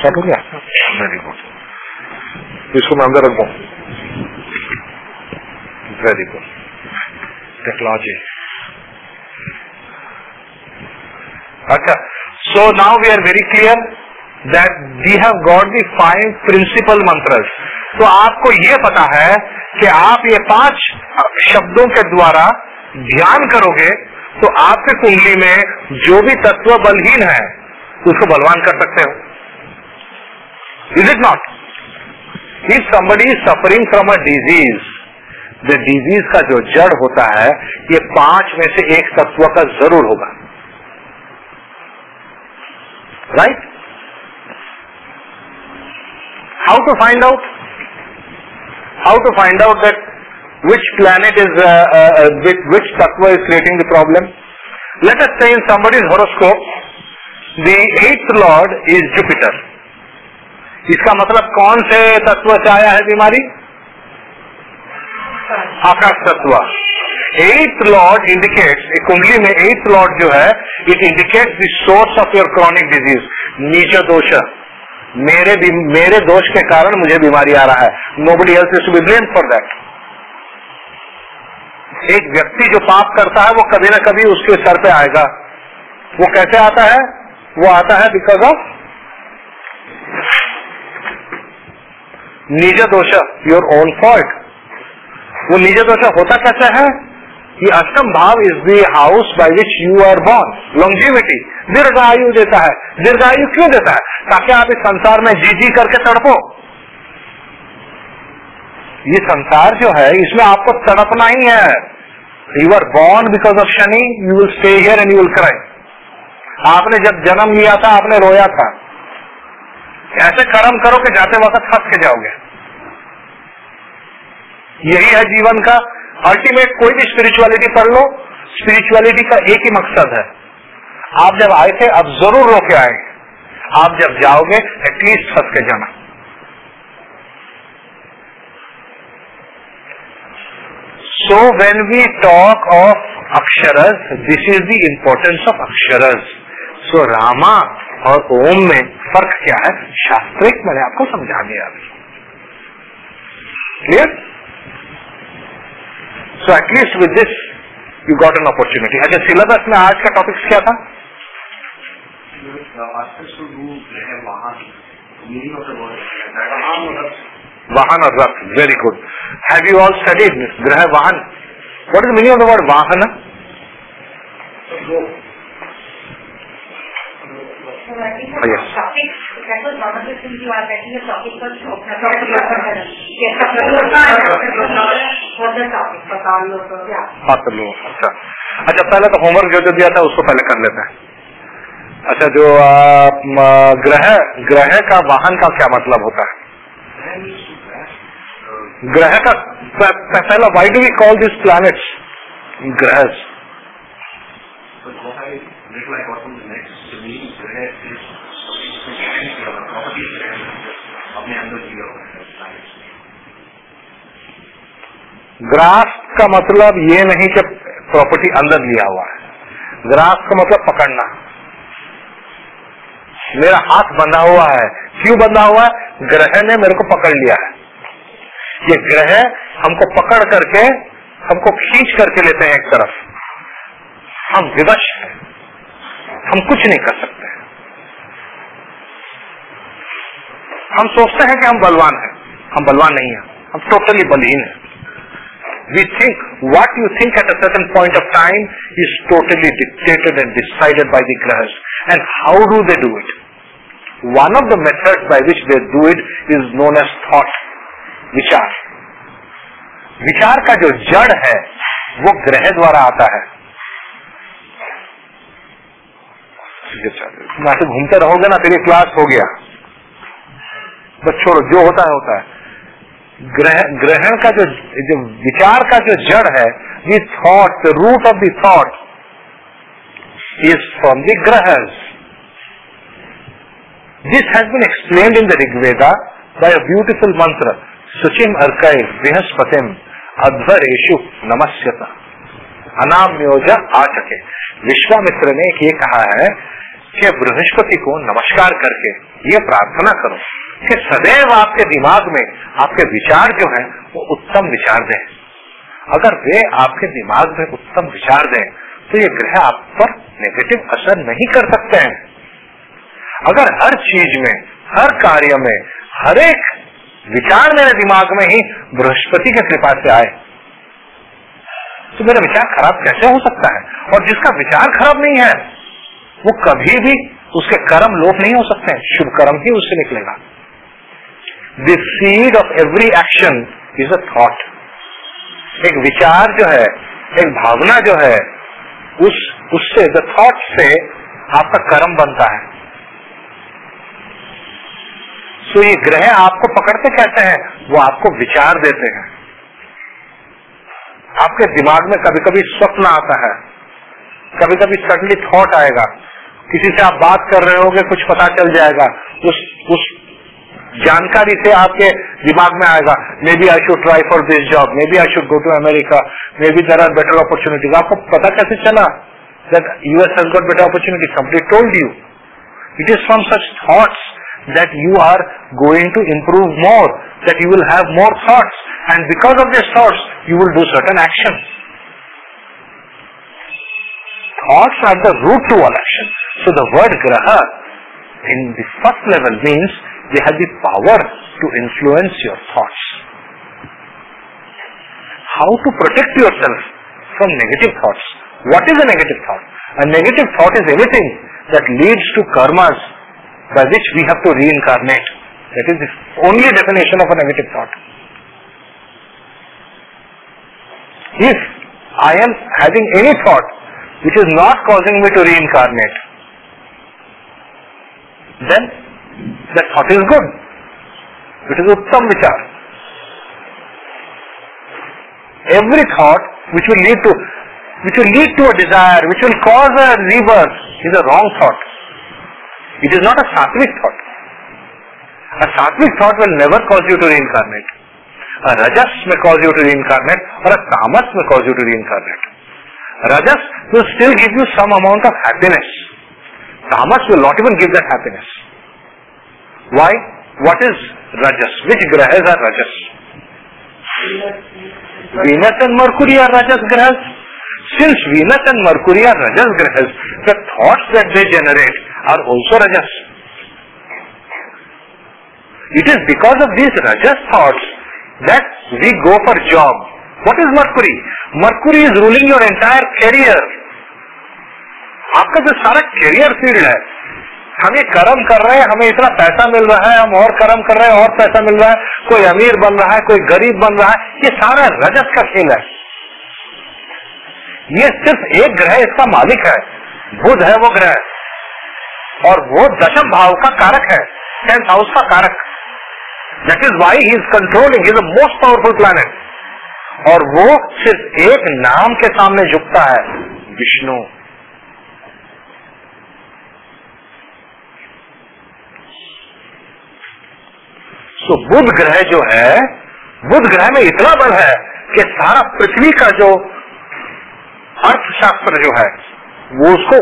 Start हो गया? Very good, इसको मैं अंदर रख दूं। Very good, technology. अच्छा, so now we are very clear that we have got the 5 principle mantras. तो आपको ये पता है कि आप ये 5 शब्दों के द्वारा ध्यान करोगे तो आपके कुंडली में जो भी तत्व बलहीन है उसको बलवान कर सकते हो। Is it not? If somebody is suffering from a disease, the disease का जो जड़ होता है ये 5 में से एक तत्व का जरूर होगा, right? How to find out? How to find out that which planet is which tattva is creating the problem? Let us say in somebody's horoscope the 8th lord is Jupiter. इसका मतलब कौन से तत्व से आया है बीमारी? आकाश तत्व। 8th lord indicates, कुंडली में 8th lord जो है it indicates the source of your chronic disease. नीच दोष, मेरे दोष के कारण मुझे बीमारी आ रहा है। Nobody else is to be blamed for that. एक व्यक्ति जो पाप करता है वो कभी ना कभी उसके सर पे आएगा। वो कैसे आता है? वो आता है बिकॉज ऑफ निज दोष, योर ओन फॉल्ट। वो निज दोष होता कैसे है? कि अष्टम भाव is the house by which you are born. Longevity, दीर्घायु देता है। दीर्घायु क्यों देता है? ताकि आप इस संसार में जी जी करके तड़पो। ये संसार जो है इसमें आपको तड़पना ही है। You are born because of Shani, you will stay here and you will cry. आपने जब जन्म लिया था आपने रोया था। ऐसे कर्म करो कि जाते वक्त फंस के जाओगे। यही है जीवन का अल्टीमेट। कोई भी स्पिरिचुअलिटी पढ़ लो, स्पिरिचुअलिटी का एक ही मकसद है, आप जब आए थे अब जरूर रो के आए, आप जब जाओगे एटलीस्ट फंस के जाना। So when we talk of अक्षरस, this is the importance of अक्षरस. So Rama और ओम में फर्क क्या है? शास्त्रिक मैंने आपको समझा दिया अभी। Clear? So at least with this you got an opportunity. अच्छा, सिलेबस में आज का टॉपिक्स क्या था? वाहन और रथ। Very good. Have you all studied ग्रह वाहन? What is the meaning of the word वाहन? अच्छा, पहले तो होमवर्क जो दिया था उसको पहले कर लेते हैं। अच्छा, जो ग्रह का वाहन का क्या मतलब होता है? ग्रह का पहला, why do we call this planets grahas? ग्रास का मतलब ये नहीं कि प्रॉपर्टी अंदर लिया हुआ है। ग्रास का मतलब पकड़ना। मेरा हाथ बंधा हुआ है। क्यों बंधा हुआ है? ग्रह ने मेरे को पकड़ लिया है। ये ग्रह हमको पकड़ करके, हमको खींच करके लेते हैं एक तरफ। हम विवश हैं, हम कुछ नहीं कर सकते। हम सोचते हैं कि हम बलवान हैं, हम बलवान नहीं हैं, हम टोटली बलहीन हैं। We think what you think at a certain point of time is totally dictated and decided by the grahas. And how do they do it? One of the methods by which they do it is known as thought, विचार। विचार का जो जड़ है वो ग्रह द्वारा आता है। ना तो घूमते रहोगे ना तेरी क्लास हो गया, बस छोड़ो, जो होता है होता है। ग्रहण का जो विचार का जो जड़ है, the thought, the root of the thought is from the grahas. This has been explained in the Rig Veda by a beautiful mantra, Suchim Arkai Vrihaspatim Advareshu Namasyata Anamyoja Achake. Vishwamitra ने ये कहा है कि बृहस्पति को नमस्कार करके ये प्रार्थना करो कि सदैव आपके दिमाग में आपके विचार जो है वो उत्तम विचार दें। अगर वे आपके दिमाग में उत्तम विचार दें तो ये ग्रह आप पर नेगेटिव असर नहीं कर सकते हैं। अगर हर चीज में, हर कार्य में, हर एक विचार मेरे दिमाग में ही बृहस्पति की कृपा से आए तो मेरा विचार खराब कैसे हो सकता है? और जिसका विचार खराब नहीं है वो कभी भी उसके कर्म लोप नहीं हो सकते हैं, शुभ कर्म ही उससे निकलेगा। The seed of every action is a thought. एक विचार जो है, एक भावना जो है, उससे द थॉट से आपका कर्म बनता है। तो ये ग्रह आपको पकड़ते कैसे हैं? वो आपको विचार देते हैं। आपके दिमाग में कभी कभी स्वप्न आता है, कभी कभी सडनली थॉट आएगा, किसी से आप बात कर रहे होगे, कुछ पता चल जाएगा, उस जानकारी से आपके दिमाग में आएगा, maybe I should try for this job, maybe I should go to America, maybe there are better opportunities. आपको पता कैसे चला that US has got better opportunity? Somebody told you. It is from such thoughts that you are going to improve more, that you will have more thoughts, and because of these thoughts you will do certain action. Thoughts are the root to all action. So the word graha in the first level means they have the power to influence your thoughts. How to protect yourself from negative thoughts? What is a negative thought? A negative thought is anything that leads to karmas by which we have to reincarnate. That is the only definition of a negative thought. If I am having any thought which is not causing me to reincarnate, then that thought is good. It is uttam vichar. Every thought which will lead to a desire, which will cause a rebirth, is a wrong thought. It is not a sattvic thought. A sattvic thought will never cause you to reincarnate. A rajas may cause you to reincarnate, or a tamas may cause you to reincarnate. Rajas will still give you some amount of happiness. Tamas will not even give that happiness. Why? What is rajas? Which grahas are rajas? Venus and Mercury are rajas grahas. Since Venus and Mercury are rajas grahas, the thoughts that they generate are also rajas. It is because of these rajas thoughts that we go for job. What is Mercury? Mercury is ruling your entire career. आपका जो सारा career field है, हम ये कर्म कर रहे हैं, हमें इतना पैसा मिल रहा है, हम और कर्म कर रहे हैं, और पैसा मिल रहा है, कोई अमीर बन रहा है, कोई गरीब बन रहा है, ये सारा रजस का खेल है। ये सिर्फ एक ग्रह इसका मालिक है, बुध है वो ग्रह, और वो दशम भाव का कारक है, 10th हाउस का कारक। That is why he is controlling, he is the most powerful planet. और वो सिर्फ एक नाम के सामने झुकता है, विष्णु। तो बुध ग्रह जो है, बुध ग्रह में इतना बल है कि सारा पृथ्वी का जो अर्थशास्त्र जो है वो उसको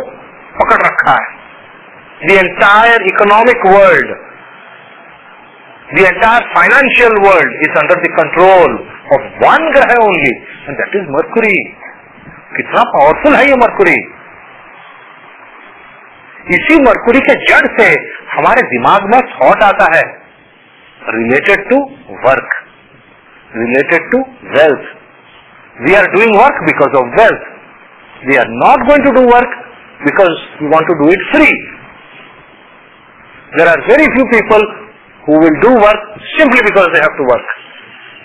पकड़ रखा है। The entire economic world, the entire financial world is under the control of one ग्रह only, and that is Mercury. कितना पावरफुल है ये मरकुरी। इसी मरकुरी के जड़ से हमारे दिमाग में थॉट आता है related to work, related to wealth. We are doing work because of wealth. We are not going to do work because we want to do it free. There are very few people who will do work simply because they have to work.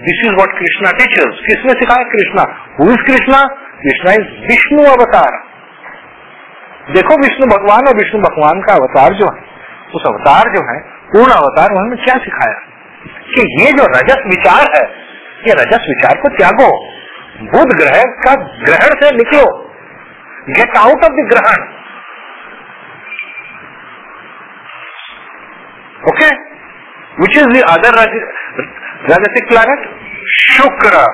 This is what Krishna teaches. किसने सिखाया? Krishna. Who is Krishna? Krishna is Vishnu अवतार। देखो विष्णु भगवान और विष्णु भगवान का अवतार जो है, उस अवतार जो है पूर्ण अवतार, उन्होंने क्या सिखाया कि ये जो रजस विचार है, ये रजस विचार को त्यागो, बुध ग्रह का ग्रहण से निकलो, get out of the grahan. Okay, which is the other rajasik planet? Shukra.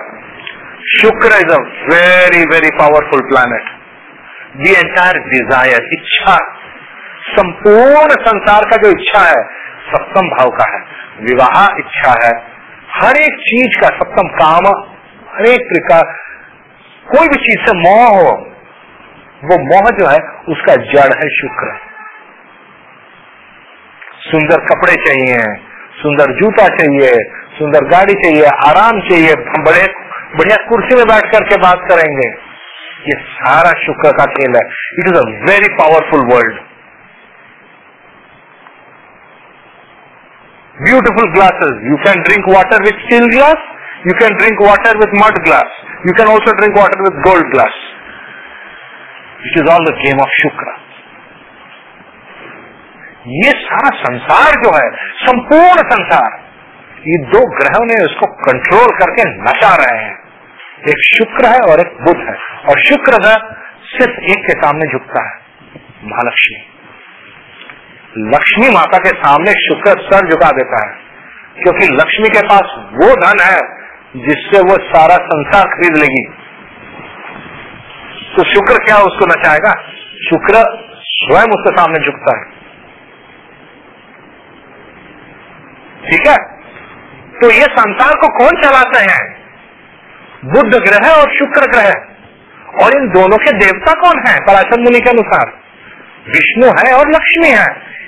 Shukra is a very very powerful planet. The entire desire, इच्छा, संपूर्ण संसार का जो इच्छा है सप्तम भाव का है, विवाह इच्छा है, हर एक चीज का सप्तम काम, हर एक प्रकार कोई भी चीज से मोह हो, वो मोह जो है उसका जड़ है शुक्र। सुंदर कपड़े चाहिए, सुंदर जूता चाहिए, सुंदर गाड़ी चाहिए, आराम चाहिए, बड़े बढ़िया कुर्सी में बैठ करके बात करेंगे, ये सारा शुक्र का खेल है। It is a very powerful world. Beautiful glasses. You can drink water with steel glass. You can drink water with mud glass. You can also drink water with gold glass. It is all the game of Shukra. ये सारा संसार जो है, संपूर्ण संसार, ये दो ग्रहों ने उसको कंट्रोल करके नचा रहे हैं। एक शुक्र है और एक बुध है, और शुक्र है सिर्फ एक के सामने झुकता है, महालक्ष्मी। लक्ष्मी माता के सामने शुक्र सर झुका देता है, क्योंकि लक्ष्मी के पास वो धन है जिससे वो सारा संसार खरीद लेगी। तो शुक्र क्या उसको नचाएगा? शुक्र स्वयं उसके सामने झुकता है। ठीक है, तो ये संसार को कौन चलाते हैं? बुध ग्रह और शुक्र ग्रह। और इन दोनों के देवता कौन है? पराशर मुनि के अनुसार विष्णु है और लक्ष्मी है।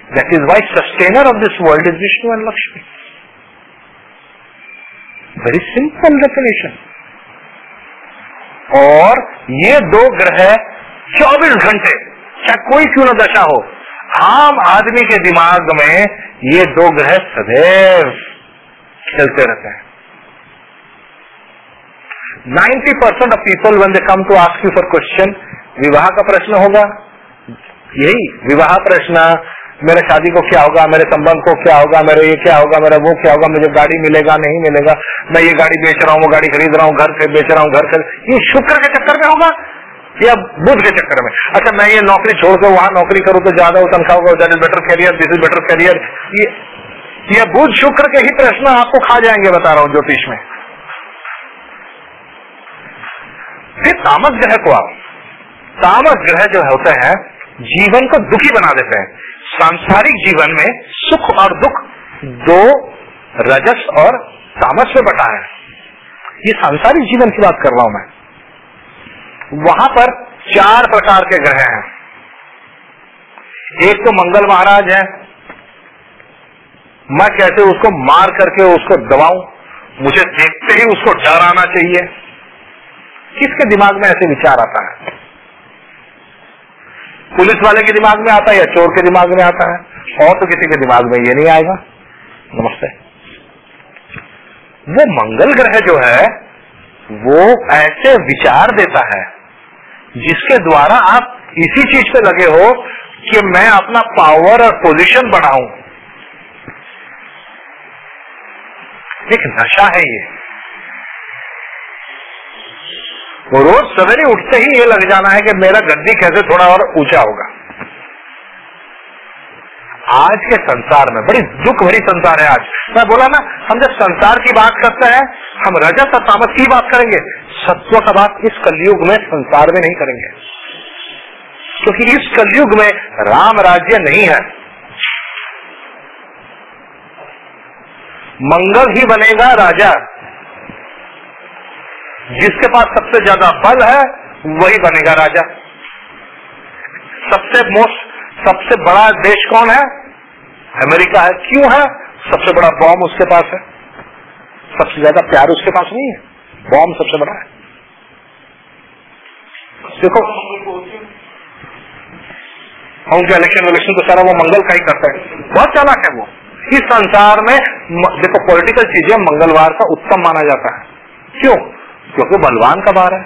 That is why sustainer of this world is Vishnu and Lakshmi. Very simple definition. और ये दो ग्रह 24 घंटे, चाहे कोई क्यों न दशा हो, आम आदमी के दिमाग में ये दो ग्रह सदैव खेलते रहते हैं। 90% of people when they come to ask you for question, विवाह का प्रश्न होगा, यही विवाह प्रश्न, मेरे शादी को क्या होगा, मेरे संबंध को क्या होगा, मेरे ये क्या होगा, मेरा वो क्या होगा, मुझे गाड़ी मिलेगा नहीं मिलेगा, मैं ये गाड़ी बेच रहा हूँ, वो गाड़ी खरीद रहा हूँ, घर से बेच रहा हूँ, घर खरीद, ये शुक्र के चक्कर में होगा या बुध के चक्कर में? अच्छा, मैं ये नौकरी छोड़कर वहां नौकरी करूँ तो ज्यादा तनख्वाह होगा, that is better career, this is better career. ये बुध शुक्र के ही प्रश्न आपको खा जाएंगे, बता रहा हूँ ज्योतिष में। फिर तामस ग्रह को आओ। तामस ग्रह जो होते हैं जीवन को दुखी बना देते हैं। सांसारिक जीवन में सुख और दुख दो रजस और तामस में बटा है। ये सांसारिक जीवन की बात कर रहा हूं मैं। वहां पर 4 प्रकार के ग्रह हैं। एक तो मंगल महाराज है, मैं कैसे उसको मार करके उसको दबाऊं, मुझे देखते ही उसको डर आना चाहिए। किसके दिमाग में ऐसे विचार आता है? पुलिस वाले के दिमाग में आता है या चोर के दिमाग में आता है? और तो किसी के दिमाग में ये नहीं आएगा। नमस्ते। वो मंगल ग्रह जो है वो ऐसे विचार देता है जिसके द्वारा आप इसी चीज पे लगे हो कि मैं अपना पावर और पोजीशन बढ़ाऊं। एक नशा है ये। वो रोज सवेरे उठते ही ये लग जाना है कि मेरा गद्दी कैसे थोड़ा और ऊंचा होगा। आज के संसार में बड़ी दुख भरी संसार है आज। मैं बोला ना, हम जब संसार की बात करते हैं हम रजस और तामस की बात करेंगे, सत्व का बात इस कलयुग में संसार में नहीं करेंगे, क्योंकि इस कलयुग में राम राज्य नहीं है। मंगल ही बनेगा राजा। जिसके पास सबसे ज्यादा बल है वही बनेगा राजा। सबसे बड़ा देश कौन है? अमेरिका है। क्यों है? सबसे बड़ा बॉम्ब उसके पास है। सबसे ज्यादा प्यार उसके पास नहीं है, बॉम्ब सबसे बड़ा है। देखो उनके इलेक्शन तो सारा वो मंगल का ही करता है, बहुत चालाक है वो। इस संसार में देखो पॉलिटिकल चीजें मंगलवार का उत्तम माना जाता है। क्यों? क्योंकि बलवान का बार है।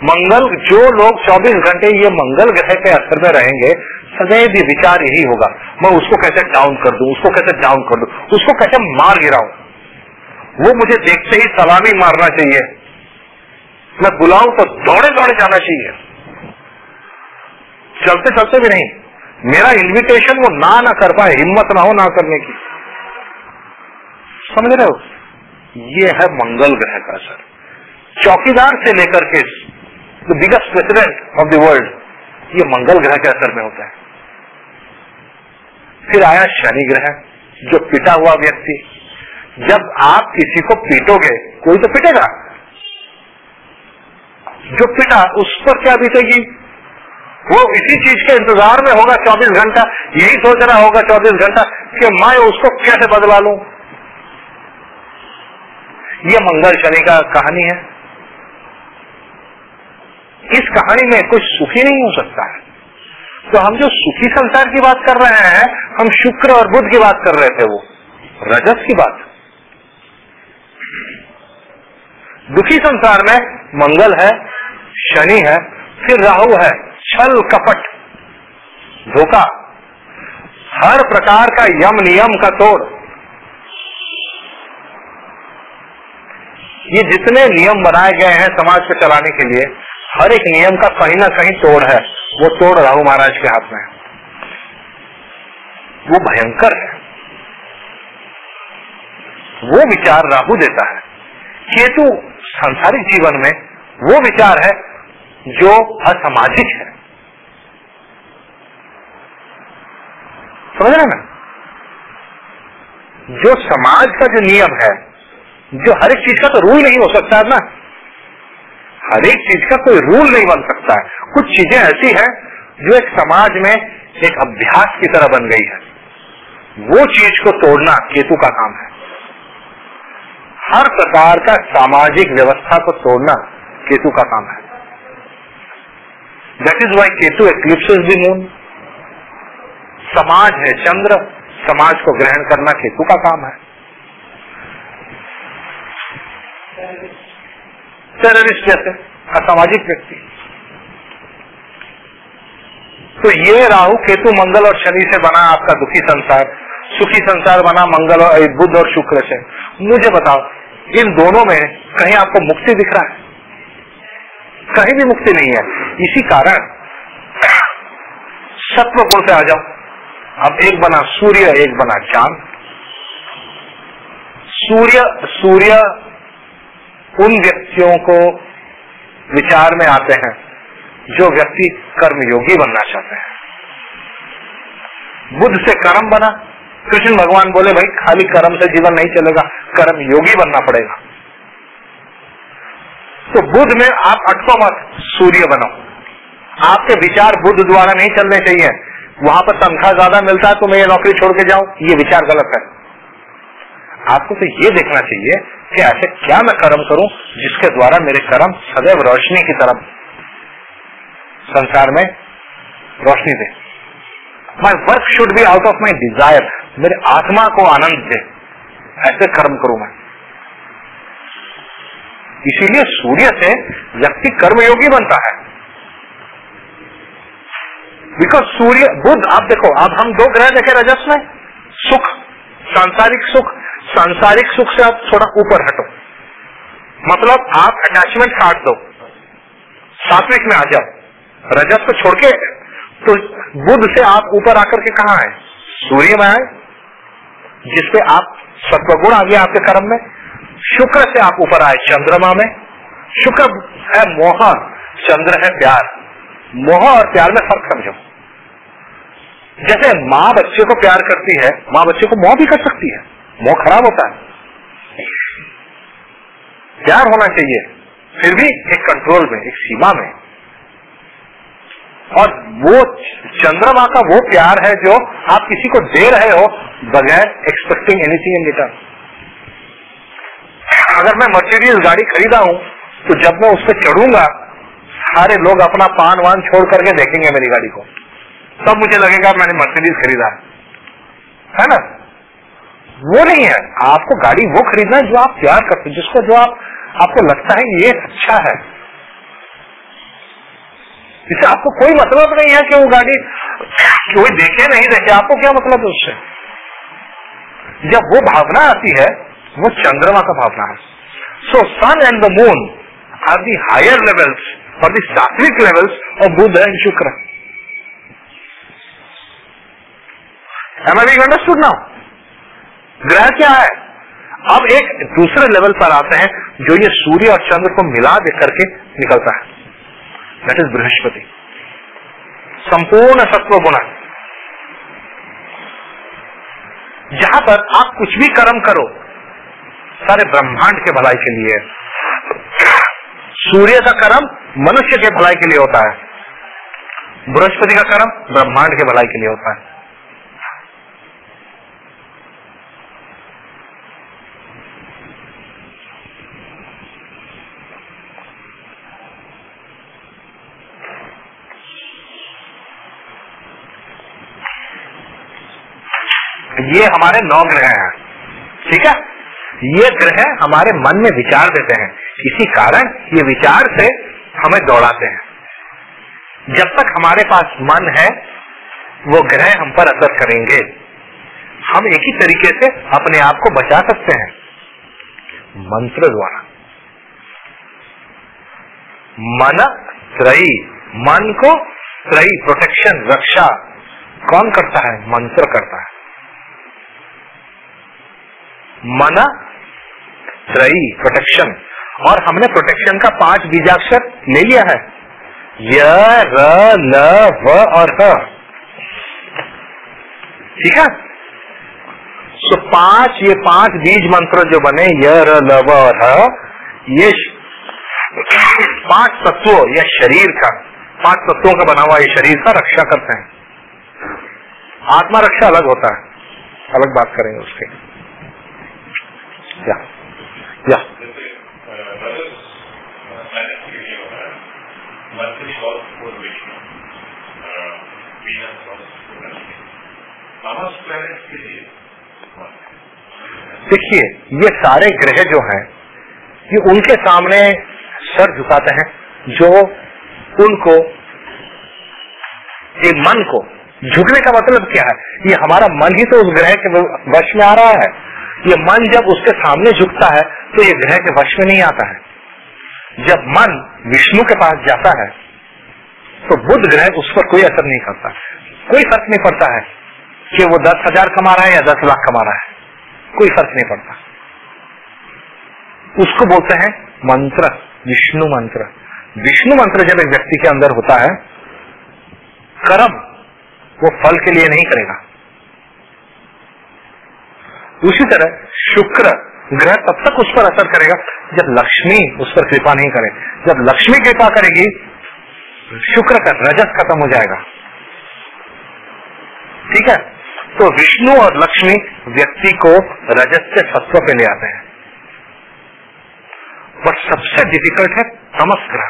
मंगल, जो लोग 24 घंटे ये मंगल ग्रह के असर में रहेंगे, सदैव ये विचार यही होगा, मैं उसको कैसे डाउन कर दूं, उसको कैसे डाउन कर दूं, उसको कैसे मार गिराऊं, वो मुझे देखते ही सलामी मारना चाहिए, मैं बुलाऊं तो दौड़े दौड़े जाना चाहिए, चलते चलते भी नहीं, मेरा इन्विटेशन वो ना कर पाए, हिम्मत ना हो ना करने की। समझ रहे हो? ये है मंगल ग्रह का असर। चौकीदार से लेकर के the biggest president of the world, ये मंगल ग्रह के असर में होता है। फिर आया शनि ग्रह, जो पिटा हुआ व्यक्ति। जब आप किसी को पीटोगे, कोई तो पिटेगा, जो पिटा उस पर क्या बीतेगी? वो इसी चीज के इंतजार में होगा 24 घंटा, यही सोच रहा होगा 24 घंटा कि मैं उसको कैसे बदला लूं। ये मंगल शनि का कहानी है। इस कहानी में कुछ सुखी नहीं हो सकता है। तो हम जो सुखी संसार की बात कर रहे हैं, हम शुक्र और बुध की बात कर रहे थे, वो रजस की बात। दुखी संसार में मंगल है, शनि है, फिर राहु है, छल कपट धोखा, हर प्रकार का यम नियम का तोड़। ये जितने नियम बनाए गए हैं समाज को चलाने के लिए, हर एक नियम का कहीं ना कहीं तोड़ है। वो तोड़ राहु महाराज के हाथ में है, वो भयंकर है। वो विचार राहु देता है। केतु सांसारिक जीवन में वो विचार है जो असामाजिक है। समझ रहे ना? जो समाज का जो नियम है, जो हर एक चीज का तो रूल नहीं हो सकता है ना, हर एक चीज का कोई रूल नहीं बन सकता है। कुछ चीजें ऐसी हैं जो एक समाज में एक अभ्यास की तरह बन गई है, वो चीज को तोड़ना केतु का काम है। हर प्रकार का सामाजिक व्यवस्था को तोड़ना केतु का काम है। That is why Ketu eclipses the moon. समाज है चंद्र, समाज को ग्रहण करना केतु का काम है। टेररिस्ट जैसे असामाजिक व्यक्ति। तो ये राहु केतु मंगल और शनि से बना आपका दुखी संसार। सुखी संसार बना मंगल और बुध और शुक्र से। मुझे बताओ, इन दोनों में कहीं आपको मुक्ति दिख रहा है? कहीं भी मुक्ति नहीं है। इसी कारण सत्व गुण पे आ जाओ। अब एक बना सूर्य, एक बना चांद। सूर्य उन व्यक्तियों को विचार में आते हैं जो व्यक्ति कर्मयोगी बनना चाहते हैं। बुध से कर्म बना। कृष्ण भगवान बोले भाई खाली कर्म से जीवन नहीं चलेगा, कर्म योगी बनना पड़ेगा। तो बुध में आप अटको मत, सूर्य बनो। आपके विचार बुध द्वारा नहीं चलने चाहिए। वहां पर तनख्वाह ज्यादा मिलता है तो मैं ये नौकरी छोड़ के जाऊं, ये विचार गलत है। आपको तो ये देखना चाहिए कि ऐसे क्या मैं कर्म करूं जिसके द्वारा मेरे कर्म सदैव रोशनी की तरफ संसार में रोशनी दे। My work should be out of my desire. मेरे आत्मा को आनंद दे, ऐसे कर्म करूं मैं। इसीलिए सूर्य से व्यक्ति कर्मयोगी बनता है। बिकॉज सूर्य बुध, आप देखो, अब हम दो ग्रह देखे रजस में, सुख, सांसारिक सुख। सांसारिक सुख से आप थोड़ा ऊपर हटो, मतलब आप अटैचमेंट काट दो, सात्विक में आ जाओ। रजस को छोड़ के तो बुध से आप ऊपर आकर के कहां आए? सूर्य में आए, जिसपे आप सत्वगुण आ गया आपके कर्म में। शुक्र से आप ऊपर आए चंद्रमा में। शुक्र है मोह, चंद्र है प्यार। मोह और प्यार में फर्क समझो। जैसे माँ बच्चे को प्यार करती है, माँ बच्चे को मोह भी कर सकती है, मोह खराब होता है। प्यार होना चाहिए, फिर भी एक कंट्रोल में, एक सीमा में। और वो चंद्रमा का वो प्यार है जो आप किसी को दे रहे हो बगैर एक्सपेक्टिंग एनीथिंग इन रिटर्न। अगर मैं मर्सिडीज गाड़ी खरीदा हूं तो जब मैं उस पर चढ़ूंगा, सारे लोग अपना पान वान छोड़ करके देखेंगे मेरी गाड़ी को, तब मुझे लगेगा मैंने मर्सिडीज खरीदा है ना। वो नहीं है। आपको गाड़ी वो खरीदना है जो आप प्यार करते हो, जिसको जो आपको लगता है ये अच्छा है। इससे आपको कोई मतलब नहीं है कि वो गाड़ी कोई देखे नहीं देखे, आपको क्या मतलब है उससे। जब वो भावना आती है, वो चंद्रमा का भावना है। So sun and the moon are the higher levels और the sattvic levels of Budh and Shukra. Am I being understood now? ग्रह क्या है? अब एक दूसरे लेवल पर आते हैं जो ये सूर्य और चंद्र को मिला दे करके निकलता है। That is Brihaspati. संपूर्ण सत्व गुण। जहां पर आप कुछ भी कर्म करो सारे ब्रह्मांड के भलाई के लिए। सूर्य का कर्म मनुष्य के भलाई के लिए होता है, बृहस्पति का कर्म ब्रह्मांड के भलाई के लिए होता है। ये हमारे 9 ग्रह हैं, ठीक है। ये ग्रह हमारे मन में विचार देते हैं, इसी कारण ये विचार से हमें दौड़ाते हैं। जब तक हमारे पास मन है वो ग्रह हम पर असर करेंगे। हम एक ही तरीके से अपने आप को बचा सकते हैं, मंत्र द्वारा। मन त्रयी, मन को त्रयी प्रोटेक्शन रक्षा कौन करता है? मंत्र करता है। मन त्रयी प्रोटेक्शन, और हमने प्रोटेक्शन का 5 बीजाक्षर ले लिया है, य र ल व और ह, ठीक है। तो 5 ये 5 बीज मंत्र जो बने य र ल व और ह, ये 5 तत्वों या शरीर का 5 तत्वों का बना हुआ ये शरीर का रक्षा करते हैं। आत्मा रक्षा अलग होता है, अलग बात करेंगे उसके। या देखिए ये सारे ग्रह जो हैं ये उनके सामने सर झुकाते हैं जो उनको, ये मन को झुकने का मतलब क्या है? ये हमारा मन ही तो उस ग्रह के वश में आ रहा है। ये मन जब उसके सामने झुकता है तो ये ग्रह के वश में नहीं आता है। जब मन विष्णु के पास जाता है तो बुध ग्रह उस पर कोई असर नहीं करता, कोई फर्क नहीं पड़ता है कि वो 10,000 कमा रहा है या 10 लाख कमा रहा है, कोई फर्क नहीं पड़ता। उसको बोलते हैं मंत्र, विष्णु मंत्र। विष्णु मंत्र जब एक व्यक्ति के अंदर होता है, कर्म वो फल के लिए नहीं करेगा। उसी तरह शुक्र ग्रह तब तक उस पर असर करेगा जब लक्ष्मी उस पर कृपा नहीं करे। जब लक्ष्मी कृपा करेगी शुक्र का रजस खत्म हो जाएगा, ठीक है। तो विष्णु और लक्ष्मी व्यक्ति को रजस से सत्व पे ले आते हैं। बट सबसे डिफिकल्ट है तमस ग्रह,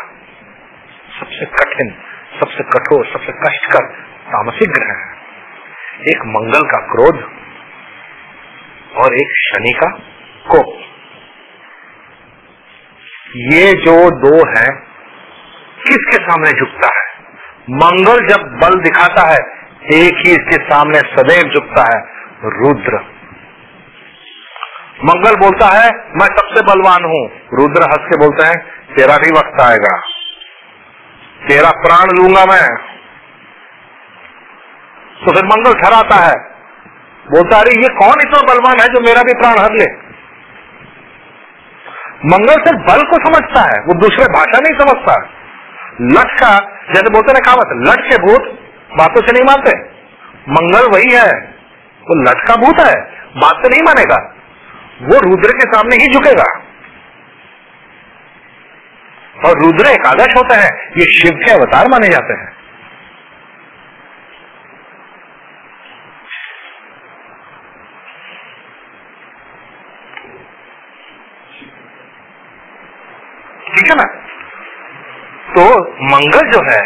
सबसे कठिन, सबसे कठोर, सबसे कष्टकर तामसिक ग्रह है। एक मंगल का क्रोध और एक शनि का कोप। ये जो दो हैं किसके सामने झुकता है? मंगल जब बल दिखाता है एक ही इसके सामने सदैव झुकता है, रुद्र। मंगल बोलता है मैं सबसे बलवान हूं, रुद्र हंस के बोलते हैं तेरा भी वक्त आएगा, तेरा प्राण लूंगा मैं। तो फिर मंगल ठहराता है, बोलता अरे ये कौन इतना बलवान है जो मेरा भी प्राण हर ले। मंगल सिर्फ बल को समझता है, वो दूसरे भाषा नहीं समझता। लठ का जैसे बोलते ना कहावत, लठ के भूत बातों से नहीं मानते। मंगल वही है, वो लठ का भूत है, बात से नहीं मानेगा, वो रुद्र के सामने ही झुकेगा। और रुद्र एकादश होते हैं, ये शिव के अवतार माने जाते हैं। ठीक है ना। तो मंगल जो है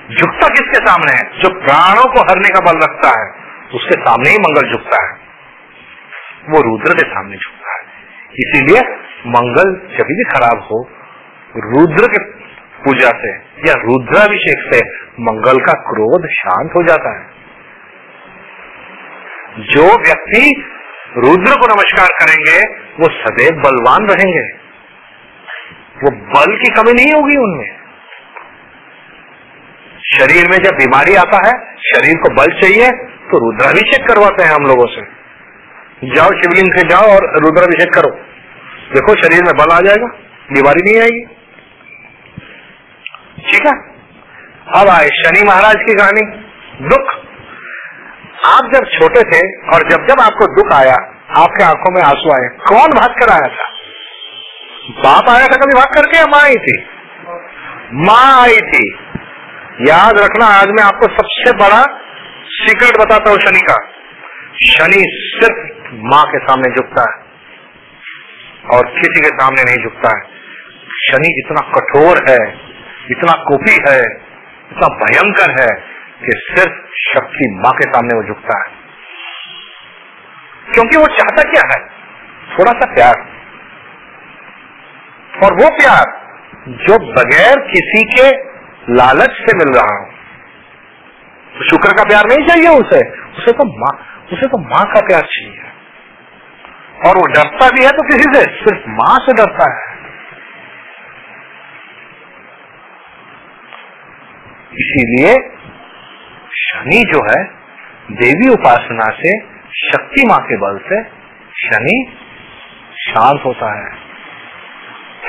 झुकता किसके सामने है? जो प्राणों को हरने का बल रखता है उसके सामने ही मंगल झुकता है, वो रुद्र के सामने झुकता है। इसीलिए मंगल जब भी खराब हो, रुद्र के पूजा से या रुद्राभिषेक से मंगल का क्रोध शांत हो जाता है। जो व्यक्ति रुद्र को नमस्कार करेंगे वो सदैव बलवान रहेंगे, वो बल की कमी नहीं होगी उनमें। शरीर में जब बीमारी आता है, शरीर को बल चाहिए तो रुद्राभिषेक करवाते हैं हम लोगों से। जाओ शिवलिंग से जाओ और रुद्राभिषेक करो, देखो शरीर में बल आ जाएगा, बीमारी नहीं आएगी। ठीक है। अब आए शनि महाराज की कहानी। दुख, आप जब छोटे थे और जब जब आपको दुख आया, आपके आंखों में आंसू आए, कौन भाग कर आया था? बाप आया था कभी भाग करके, या माँ आई थी? माँ आई थी। याद रखना, आज मैं आपको सबसे बड़ा सीक्रेट बताता हूं शनि का। शनि सिर्फ माँ के सामने झुकता है और किसी के सामने नहीं झुकता है। शनि इतना कठोर है, इतना कोपी है, इतना भयंकर है कि सिर्फ शक्ति माँ के सामने वो झुकता है। क्योंकि वो चाहता क्या है? थोड़ा सा प्यार, और वो प्यार जो बगैर किसी के लालच से मिल रहा हो। शुक्र का प्यार नहीं चाहिए उसे तो माँ का प्यार चाहिए। और वो डरता भी है तो किसी से, सिर्फ माँ से डरता है। इसीलिए शनि जो है, देवी उपासना से, शक्ति माँ के बल से शनि शांत होता है।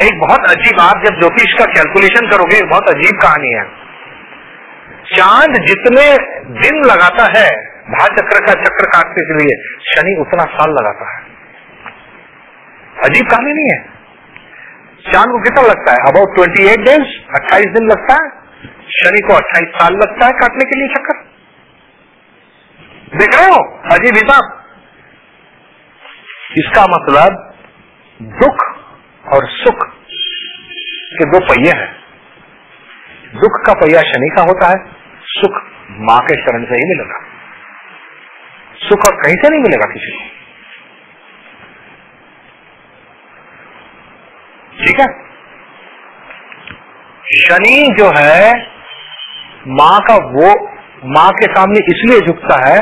एक बहुत अजीब, आप जब ज्योतिष का कैलकुलेशन करोगे, एक बहुत अजीब कहानी है। चांद जितने दिन लगाता है भाचक्र का चक्र काटने के लिए, शनि उतना साल लगाता है। अजीब कहानी नहीं है? चांद को कितना लगता है? अबाउट 28 डेज, 28 दिन लगता है। शनि को 28 साल लगता है काटने के लिए चक्कर। देख रहे हो अजीब हिसाब? इसका मतलब दुख और सुख के दो पहिए हैं। दुख का पहिया शनि का होता है, सुख मां के शरण से ही मिलेगा। सुख और कहीं से नहीं मिलेगा किसी को। ठीक है? शनि जो है मां का, वो मां के सामने इसलिए झुकता है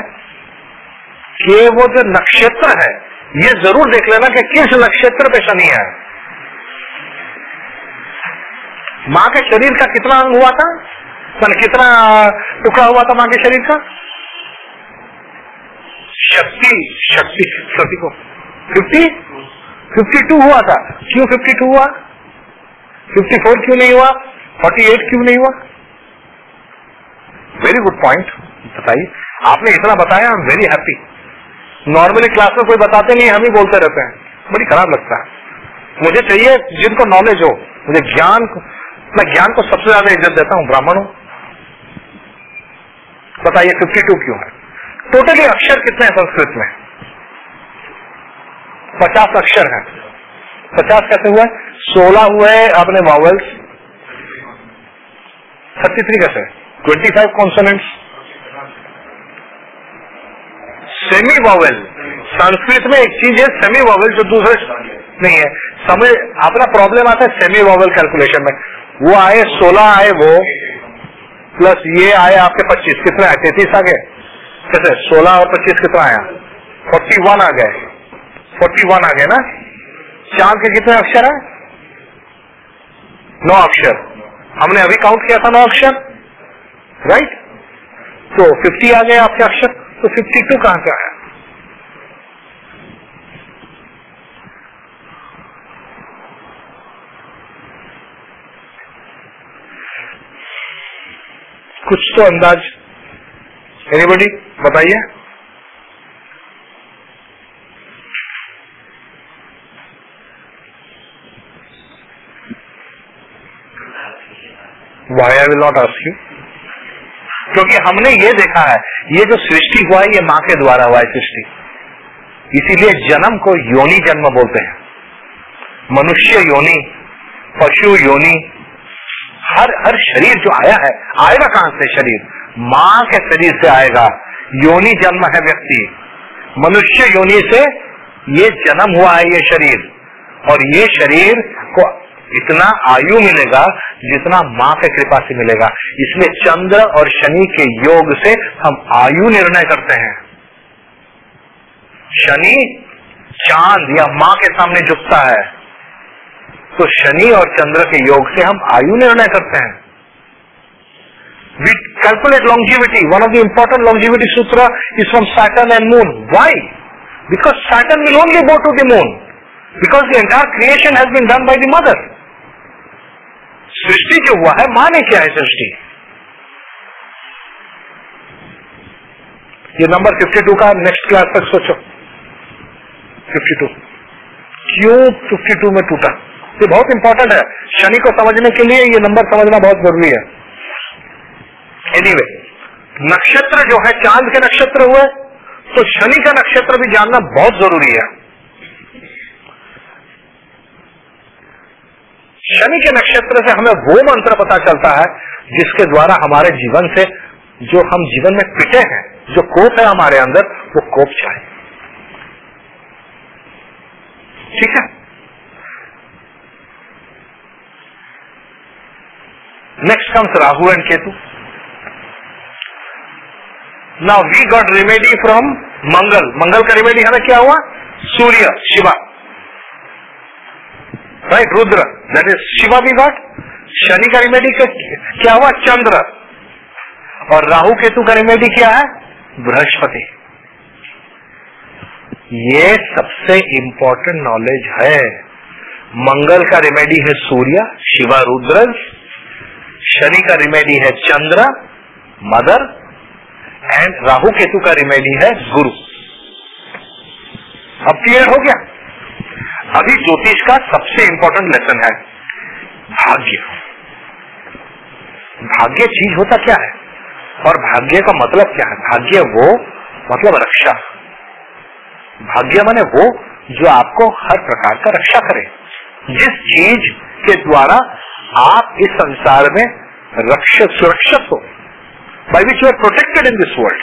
कि वो जो नक्षत्र है, ये जरूर देख लेना कि किस नक्षत्र पे शनि है। मां के शरीर का कितना अंग हुआ था, कितना टुकड़ा हुआ था मां के शरीर का? शक्ति को 52 हुआ था। क्यों 52 हुआ? 54 क्यों नहीं हुआ? 48 क्यों नहीं हुआ? वेरी गुड पॉइंट, बताइए। आपने इतना बताया, I am very happy. Normally class में कोई बताते नहीं, हम ही बोलते रहते हैं, बड़ी खराब लगता है। मुझे चाहिए जिनको नॉलेज हो, मुझे ज्ञान, मैं ज्ञान को सबसे ज्यादा इज्जत देता हूं, ब्राह्मण हूं। बताइए 52 क्यों है? टोटली अक्षर कितने हैं संस्कृत में? 50 अक्षर हैं। 50 कैसे हुआ? 16 हुए अपने वावल्स, 33 कैसे? 25 कॉन्सोनेंट्स, सेमी वावल। संस्कृत में एक चीज है सेमी वावल, जो दूसरे नहीं है। समझ, अपना प्रॉब्लम आता है सेमी वावल कैलकुलेशन में। वो आए 16 आए वो, प्लस ये आए आपके 25, कितने आए? 33 आ गए। कैसे? 16 और 25 कितना आया? 41 आ गए। 41 आ गए ना। चांद के कितने अक्षर है? 9 अक्षर। हमने अभी काउंट किया था 9 अक्षर, राइट? तो 50 आ गए आपके अक्षर, तो 52 कहां से आया? कुछ तो अंदाज, एनीबॉडी बताइए। Why I will not ask you? क्योंकि हमने ये देखा है, ये जो सृष्टि हुआ है, ये मां के द्वारा हुआ है सृष्टि। इसीलिए जन्म को योनि जन्म बोलते हैं। मनुष्य योनि, पशु योनि, हर शरीर जो आया है, आएगा कहां से? शरीर मां के शरीर से आएगा। योनि जन्म है व्यक्ति, मनुष्य योनि से ये जन्म हुआ है ये शरीर। और ये शरीर को इतना आयु मिलेगा जितना मां के कृपा से मिलेगा। इसलिए चंद्र और शनि के योग से हम आयु निर्णय करते हैं। शनि चांद या मां के सामने झुकता है, तो शनि और चंद्र के योग से हम आयु निर्णय करते हैं। We calculate longevity. One of the important longevity sutra is from Saturn and Moon. Why? Because Saturn will only go to the Moon. Because the entire creation has been done by the mother. सृष्टि जो हुआ है, मां ने किया है सृष्टि। ये number 52 का next class तक सोचो। 52 क्यों 52 में टूटा, ये बहुत इंपॉर्टेंट है। शनि को समझने के लिए ये नंबर समझना बहुत जरूरी है। एनीवे, नक्षत्र जो है चांद के नक्षत्र हुए, तो शनि का नक्षत्र भी जानना बहुत जरूरी है। शनि के नक्षत्र से हमें वो मंत्र पता चलता है जिसके द्वारा हमारे जीवन से जो हम जीवन में पिटे हैं, जो कोप है हमारे अंदर, वो कोप जाए। ठीक है, next comes Rahu and Ketu. Now we got remedy from Mangal. Mangal का रेमेडी हमें क्या हुआ? Surya, Shiva, right, Rudra, that is Shiva we got. Shani का रेमेडी क्या हुआ? चंद्र। और राहु केतु का रेमेडी क्या है? बृहस्पति। ये सबसे इंपॉर्टेंट नॉलेज है। मंगल का रेमेडी है सूर्य, शिवा, रुद्र। शनि का रेमेडी है चंद्र, मदर, एंड राहु केतु का रेमेडी है गुरु। अब क्लियर हो गया? अभी ज्योतिष का सबसे इंपॉर्टेंट लेसन है भाग्य। भाग्य चीज होता क्या है और भाग्य का मतलब क्या है? भाग्य वो मतलब रक्षा। भाग्य माने वो जो आपको हर प्रकार का रक्षा करे, जिस चीज के द्वारा आप इस संसार में सुरक्षित हो, by which you are protected in this world.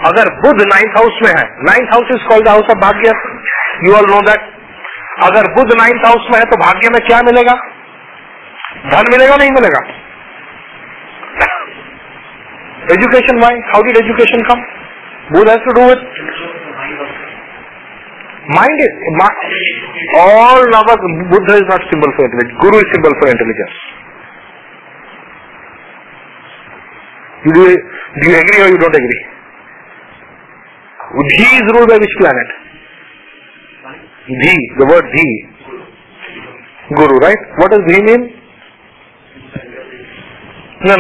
अगर बुध 9th हाउस में है, 9th house is called the house of bhagya, you all know that. अगर बुध 9th हाउस में है तो भाग्य में क्या मिलेगा? धन मिलेगा, नहीं मिलेगा? Education, why? How did education come? Budh has to do with mind. All never Budh is not symbol for intelligence, Guru is symbol for intelligence. Do you agree or you don't agree? Dhi is ruled by which planet? Dhi, the word Dhi. Guru, right? What does Dhi mean? No.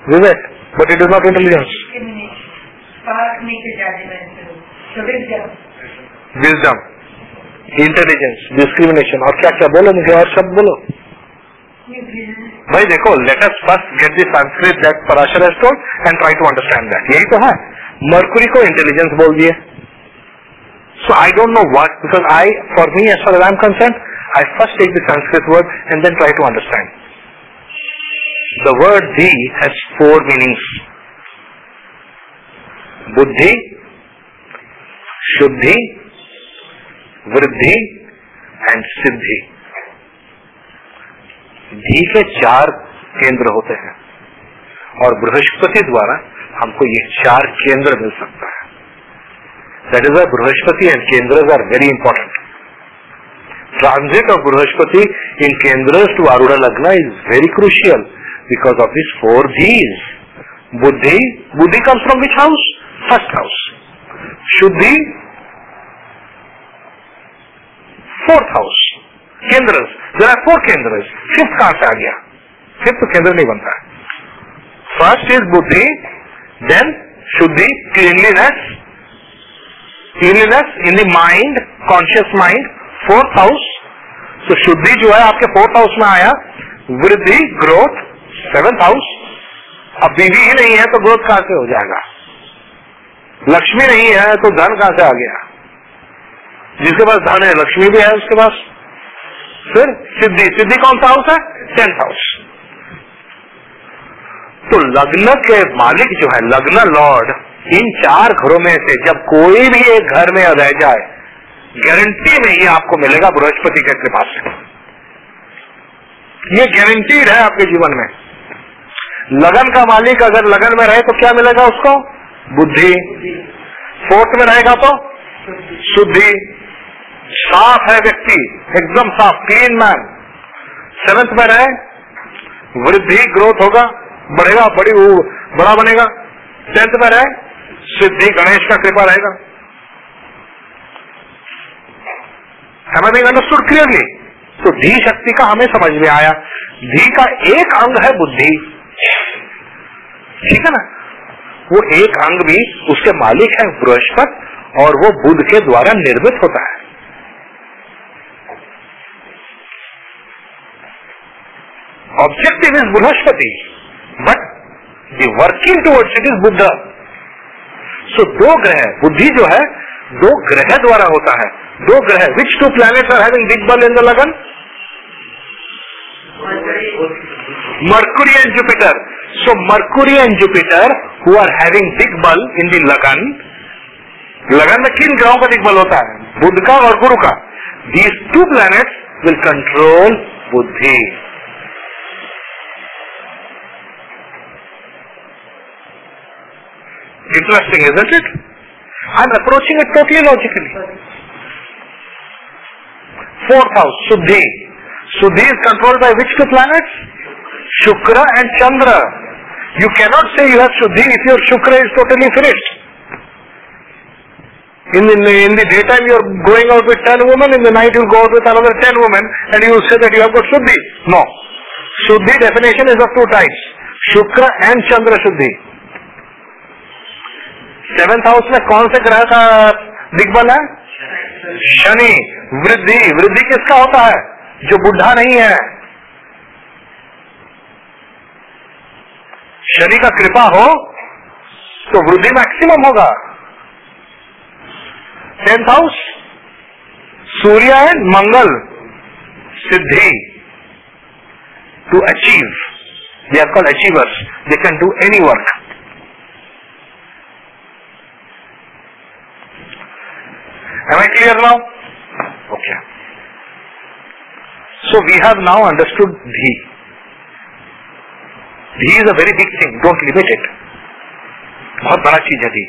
Vivek, but it is not intelligence. Wisdom, intelligence, discrimination, और क्या क्या बोलो, मुझे और शब्द बोलो भाई। देखो, let us first get the Sanskrit that Parashar has told and try to understand that. यही तो है। मरकुरी को इंटेलिजेंस बोल दिए। So I don't know what, because I, for me, as far as I am concerned, I first take the Sanskrit word and then try to understand. The word dhi has 4 meanings: buddhi, shuddhi, वृद्धि and सिद्धि। धी के 4 केंद्र होते हैं और बृहस्पति द्वारा हमको ये 4 केंद्र मिल सकता है। That is why Brihaspati and kendra are very important. Transit of Brihaspati in kendra to Arudha lagna is very crucial because of this 4 dhis. Buddhi, buddhi comes from which house? First house. Shuddhi, 4th house. केंद्र, देयर आर 4 केंद्र। 5th कहां से आ गया? 5th तो केंद्र नहीं बनता है। फर्स्ट इज बुद्धि, देन शुद्धि, cleanliness in the mind, conscious mind, 4th house. तो शुद्धि जो है आपके 4th हाउस में आया। वृद्धि, ग्रोथ, 7th हाउस। अब बीवी ही नहीं है तो ग्रोथ कहां से हो जाएगा? लक्ष्मी नहीं है तो धन कहां से आ गया? जिसके पास धन है, लक्ष्मी भी है उसके पास। फिर सिद्धि, सिद्धि कौन सा हाउस है? 10th house. तो लग्न के मालिक जो है, लग्न लॉर्ड, इन 4 घरों में से जब कोई भी एक घर में रह जाए, गारंटी में ये आपको मिलेगा बृहस्पति के कृपा से। ये गारंटीड है आपके जीवन में। लगन का मालिक अगर लगन में रहे तो क्या मिलेगा उसको? बुद्धि। 4th में रहेगा तो शुद्धि। साफ है व्यक्ति, एकदम साफ, क्लीन मैन। 7th में रहे, वृद्धि, ग्रोथ होगा, बढ़ेगा, बड़ा बनेगा। 10th में रहे, सिद्धि, गणेश का कृपा रहेगा। Am I being understood clearly? तो धी शक्ति का हमें समझ में आया। धी का एक अंग है बुद्धि, ठीक है ना? वो एक अंग भी उसके मालिक है बृहस्पति, और वो बुध के द्वारा निर्मित होता है। Objective is Brihaspati, but the working towards it is Budh. So दो ग्रह, बुद्धि जो है दो ग्रह द्वारा होता है। दो ग्रह, which two planets are having big bal in the lagna? Mercury and Jupiter. So Mercury and Jupiter who are having big bal in the लगन, लगन में किन ग्रहों का बिग बल होता है? बुध का और गुरु का। These two planets will control बुद्धि। Interesting, isn't it? I'm approaching it totally logically. Fourth house, Suddhi. Suddhi is controlled by which two planets? Shukra and Chandra. You cannot say you have Suddhi if your Shukra is totally finished. In the daytime you are going out with 10 women, in the night you will go out with another 10 women, and you will say that you have got Suddhi. No. Suddhi definition is of two types. Shukra and Chandra Suddhi. Seventh house में कौन से ग्रह का दिग्बल है? शनि। वृद्धि, वृद्धि किसका होता है? जो बुढ़ा नहीं है। शनि का कृपा हो तो वृद्धि मैक्सिमम होगा। Tenth house, Surya and Mangal, सिद्धि, to achieve. They are called achievers, they can do any work. Am I clear now? Okay. So we have now understood Dhi. Dhi is a very big thing. Don't limit it. बहुत बड़ा चीज है Dhi.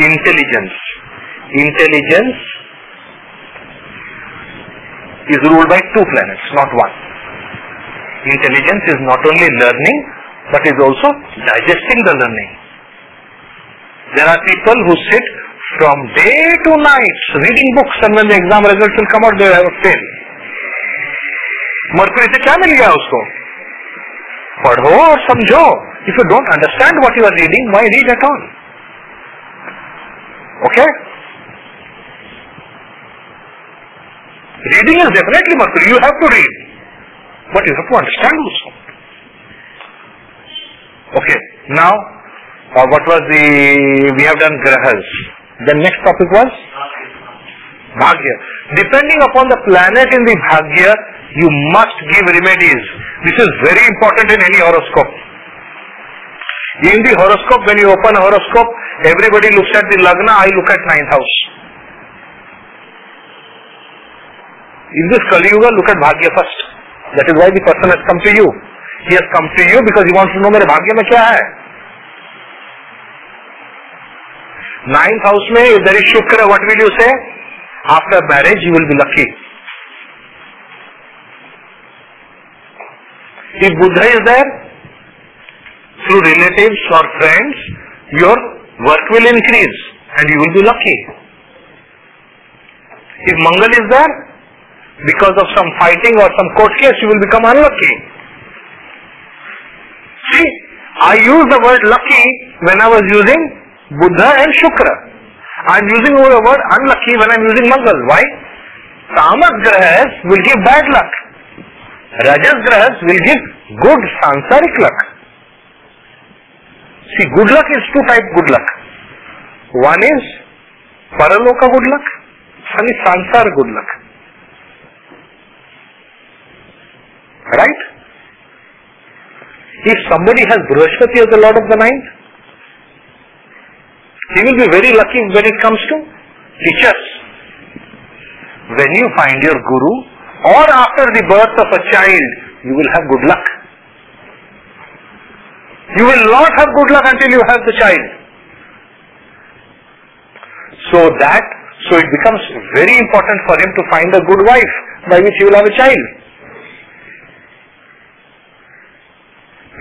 Intelligence. Intelligence is ruled by two planets, not one. Intelligence is not only learning, but is also digesting the learning. There are people who sit from day to night reading books, and when the exam results will come out, they have failed. Mercury से क्या मिल गया उसको? पढ़ो और समझो. If you don't understand what you are reading, why read at all? Okay? Reading is definitely Mercury. You have to read, but you have to understand also. Okay. Now, what was we have done grahas. The next topic was Bhagya. Depending upon the planet in the Bhagya, you must give remedies. This is very important in any horoscope. In the horoscope, when you open a horoscope, everybody looks at the Lagna, I look at 9th house. In this Kali Yuga, look at Bhagya first. That is why the person has come to you. He has come to you because he wants to know मेरे भाग्य में क्या है. 9th house में, if there is Shukra, what will you say? After marriage, you will be lucky. If Buddha is there, through relatives or friends, your work will increase and you will be lucky. If Mangal is there, because of some fighting or some court case, you will become unlucky. See, I use the word lucky when I was using Buddha and Shukra. I am using the word unlucky when I am using Mangal. Why? Tamas grahas will give bad luck. Rajas grahas will give good sansaric luck. See, good luck is two types good luck. One is Paraloka good luck, one is Sansar good luck. Right? If somebody has Brihaspati as the Lord of the Ninth, he will be very lucky when it comes to teachers. When you find your Guru, or after the birth of a child, you will have good luck. You will not have good luck until you have the child. So it becomes very important for him to find a good wife by which he will have a child.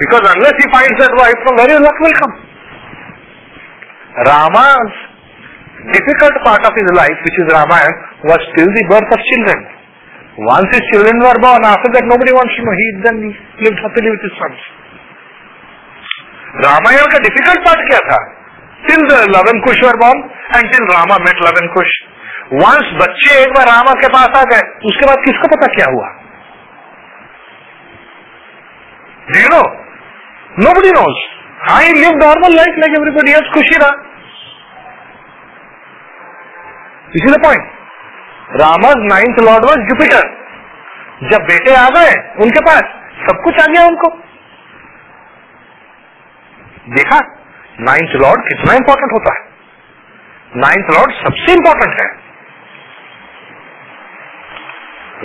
Because unless he finds that wife, from where his luck will come? Rama's difficult part of his life, which is Ramayana, was till the birth of children. Once his children were born, after that nobody wants to know. He then lived happily with his sons. Ramayan का difficult part क्या था? Till the Lavan Kush were born and till Rama met Lavan Kush. Once बच्चे एक बार रामा के पास आ गए, उसके बाद किसको पता क्या हुआ? Do you know? Nobody knows. I live normal life like everybody else. खुशी रहा. This is the point. Rama's ninth lord was Jupiter. जब बेटे आ गए उनके पास, सब कुछ आ गया उनको. देखा नाइन्थ लॉर्ड कितना इंपॉर्टेंट होता है. नाइन्थ लॉर्ड सबसे इंपॉर्टेंट है.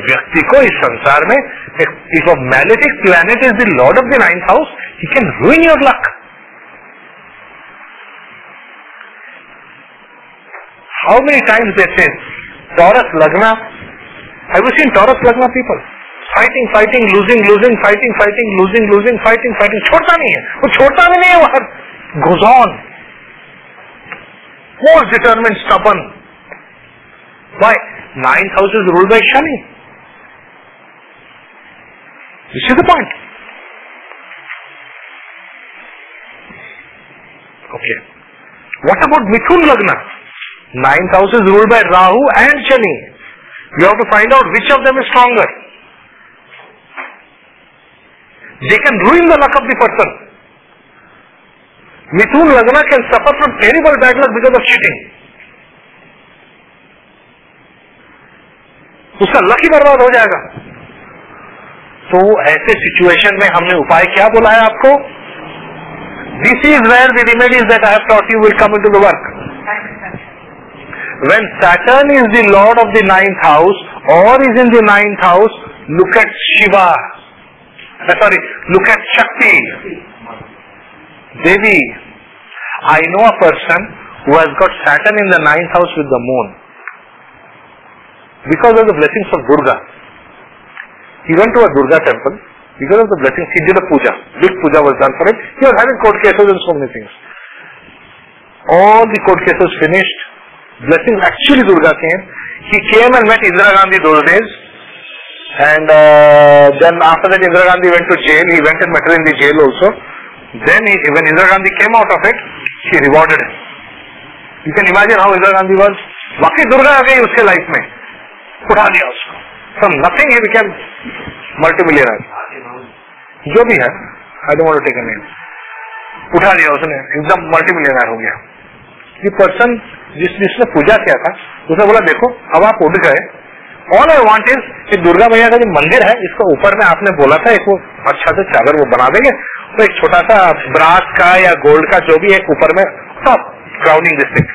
व्यक्ति को इस संसार में, if a magnetic planet is the lord of the ninth house, he can रूइन your luck. How many times they से टॉरस लग्ना, हैव यू सीन टॉरस लग्ना people fighting fighting losing losing fighting fighting losing losing fighting fighting, छोड़ता नहीं है वो, छोड़ता भी नहीं है वो, हर goes on, most determined, stubborn. Why? Ninth house is ruled by Shani. This is the point. Okay. What about Mithun Lagna? Ninth house is ruled by Rahu and Shani. You have to find out which of them is stronger. They can ruin the luck of the person. Mithun Lagna can suffer from terrible bad luck because of cheating. उसका luck ही बर्बाद हो जाएगा. तो ऐसे situation में हमने उपाय क्या बोला है आपको? This is where the remedies that I have taught you will come into the work. When Saturn is the lord of the ninth house or is in the ninth house, look at Shiva. Look at Shakti. Devi. I know a person who has got Saturn in the ninth house with the moon. Because of the blessings of Durga. He went to a Durga temple. Because of the blessings, he did a puja. Big puja was done for him. He was having court cases and so many things. All the court cases finished. Blessings actually Durga came. He came and met Indira Gandhi those days. And then after that Indira Gandhi went to jail. He went and met her in the jail also. Then when Indira Gandhi came out of it, she rewarded him. You can imagine how Indira Gandhi was. वाकई दुर्गा आ गई उसके life में, उठा लिया उसको. From nothing he became multimillionaire. जो भी है, I don't want to take a name. उठा लिया उसने, एकदम मल्टीमिलियनर हो गया. ये पर्सन जिसने पूजा किया था, उसने बोला देखो अब आप उठ गए. ऑल आई वांट इज कि दुर्गा मैया का जो मंदिर है, इसको ऊपर में आपने बोला था एक वो अच्छा से चादर वो बना देंगे, तो एक छोटा सा ब्रास का या गोल्ड का जो भी एक ऊपर में सब crowning this thing.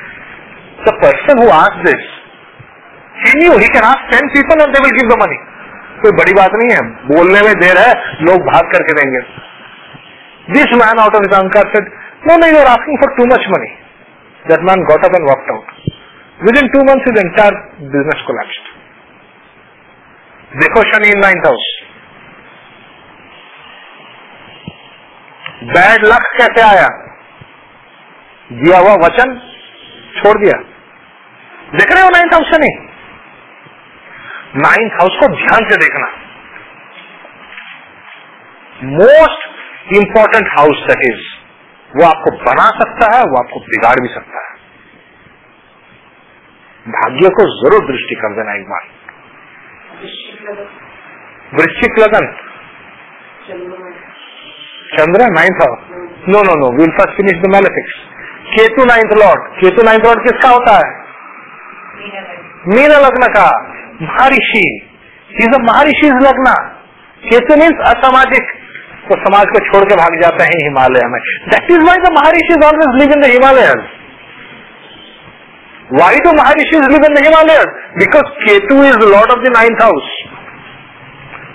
The person who asked this, he knew he can ask 10 people and they will give the money. कोई बड़ी बात नहीं है, बोलने में देर है, लोग भाग करके देंगे. This man out of his anger said, no, you are asking for too much money. That man got up and walked out. Within 2 months his entire business collapsed. देखो शनि इन 9th हाउस. बैड लक कैसे आया? दिया हुआ वचन छोड़ दिया. देख रहे हो 9th house Shani? 9th house को ध्यान से देखना. Most important house that is, वो आपको बना सकता है, वो आपको बिगाड़ भी सकता है. भाग्य को जरूर दृष्टि कर देना एक बार. Vrishchik lagna, Chandra 9th house. No, will first finish the malefics. Ketu 9th lord. Ketu 9th lord किसका होता है? मीन लग्न का. महर्षि. इज अ महर्षि लग्न. केतु मीन्स असामाजिक, तो समाज को छोड़ के भाग जाते हैं हिमालय में. That is why the Maharshi always live in the Himalayas. Why do Maharshi live in the Himalayas? Because Ketu is lord of the 9th house.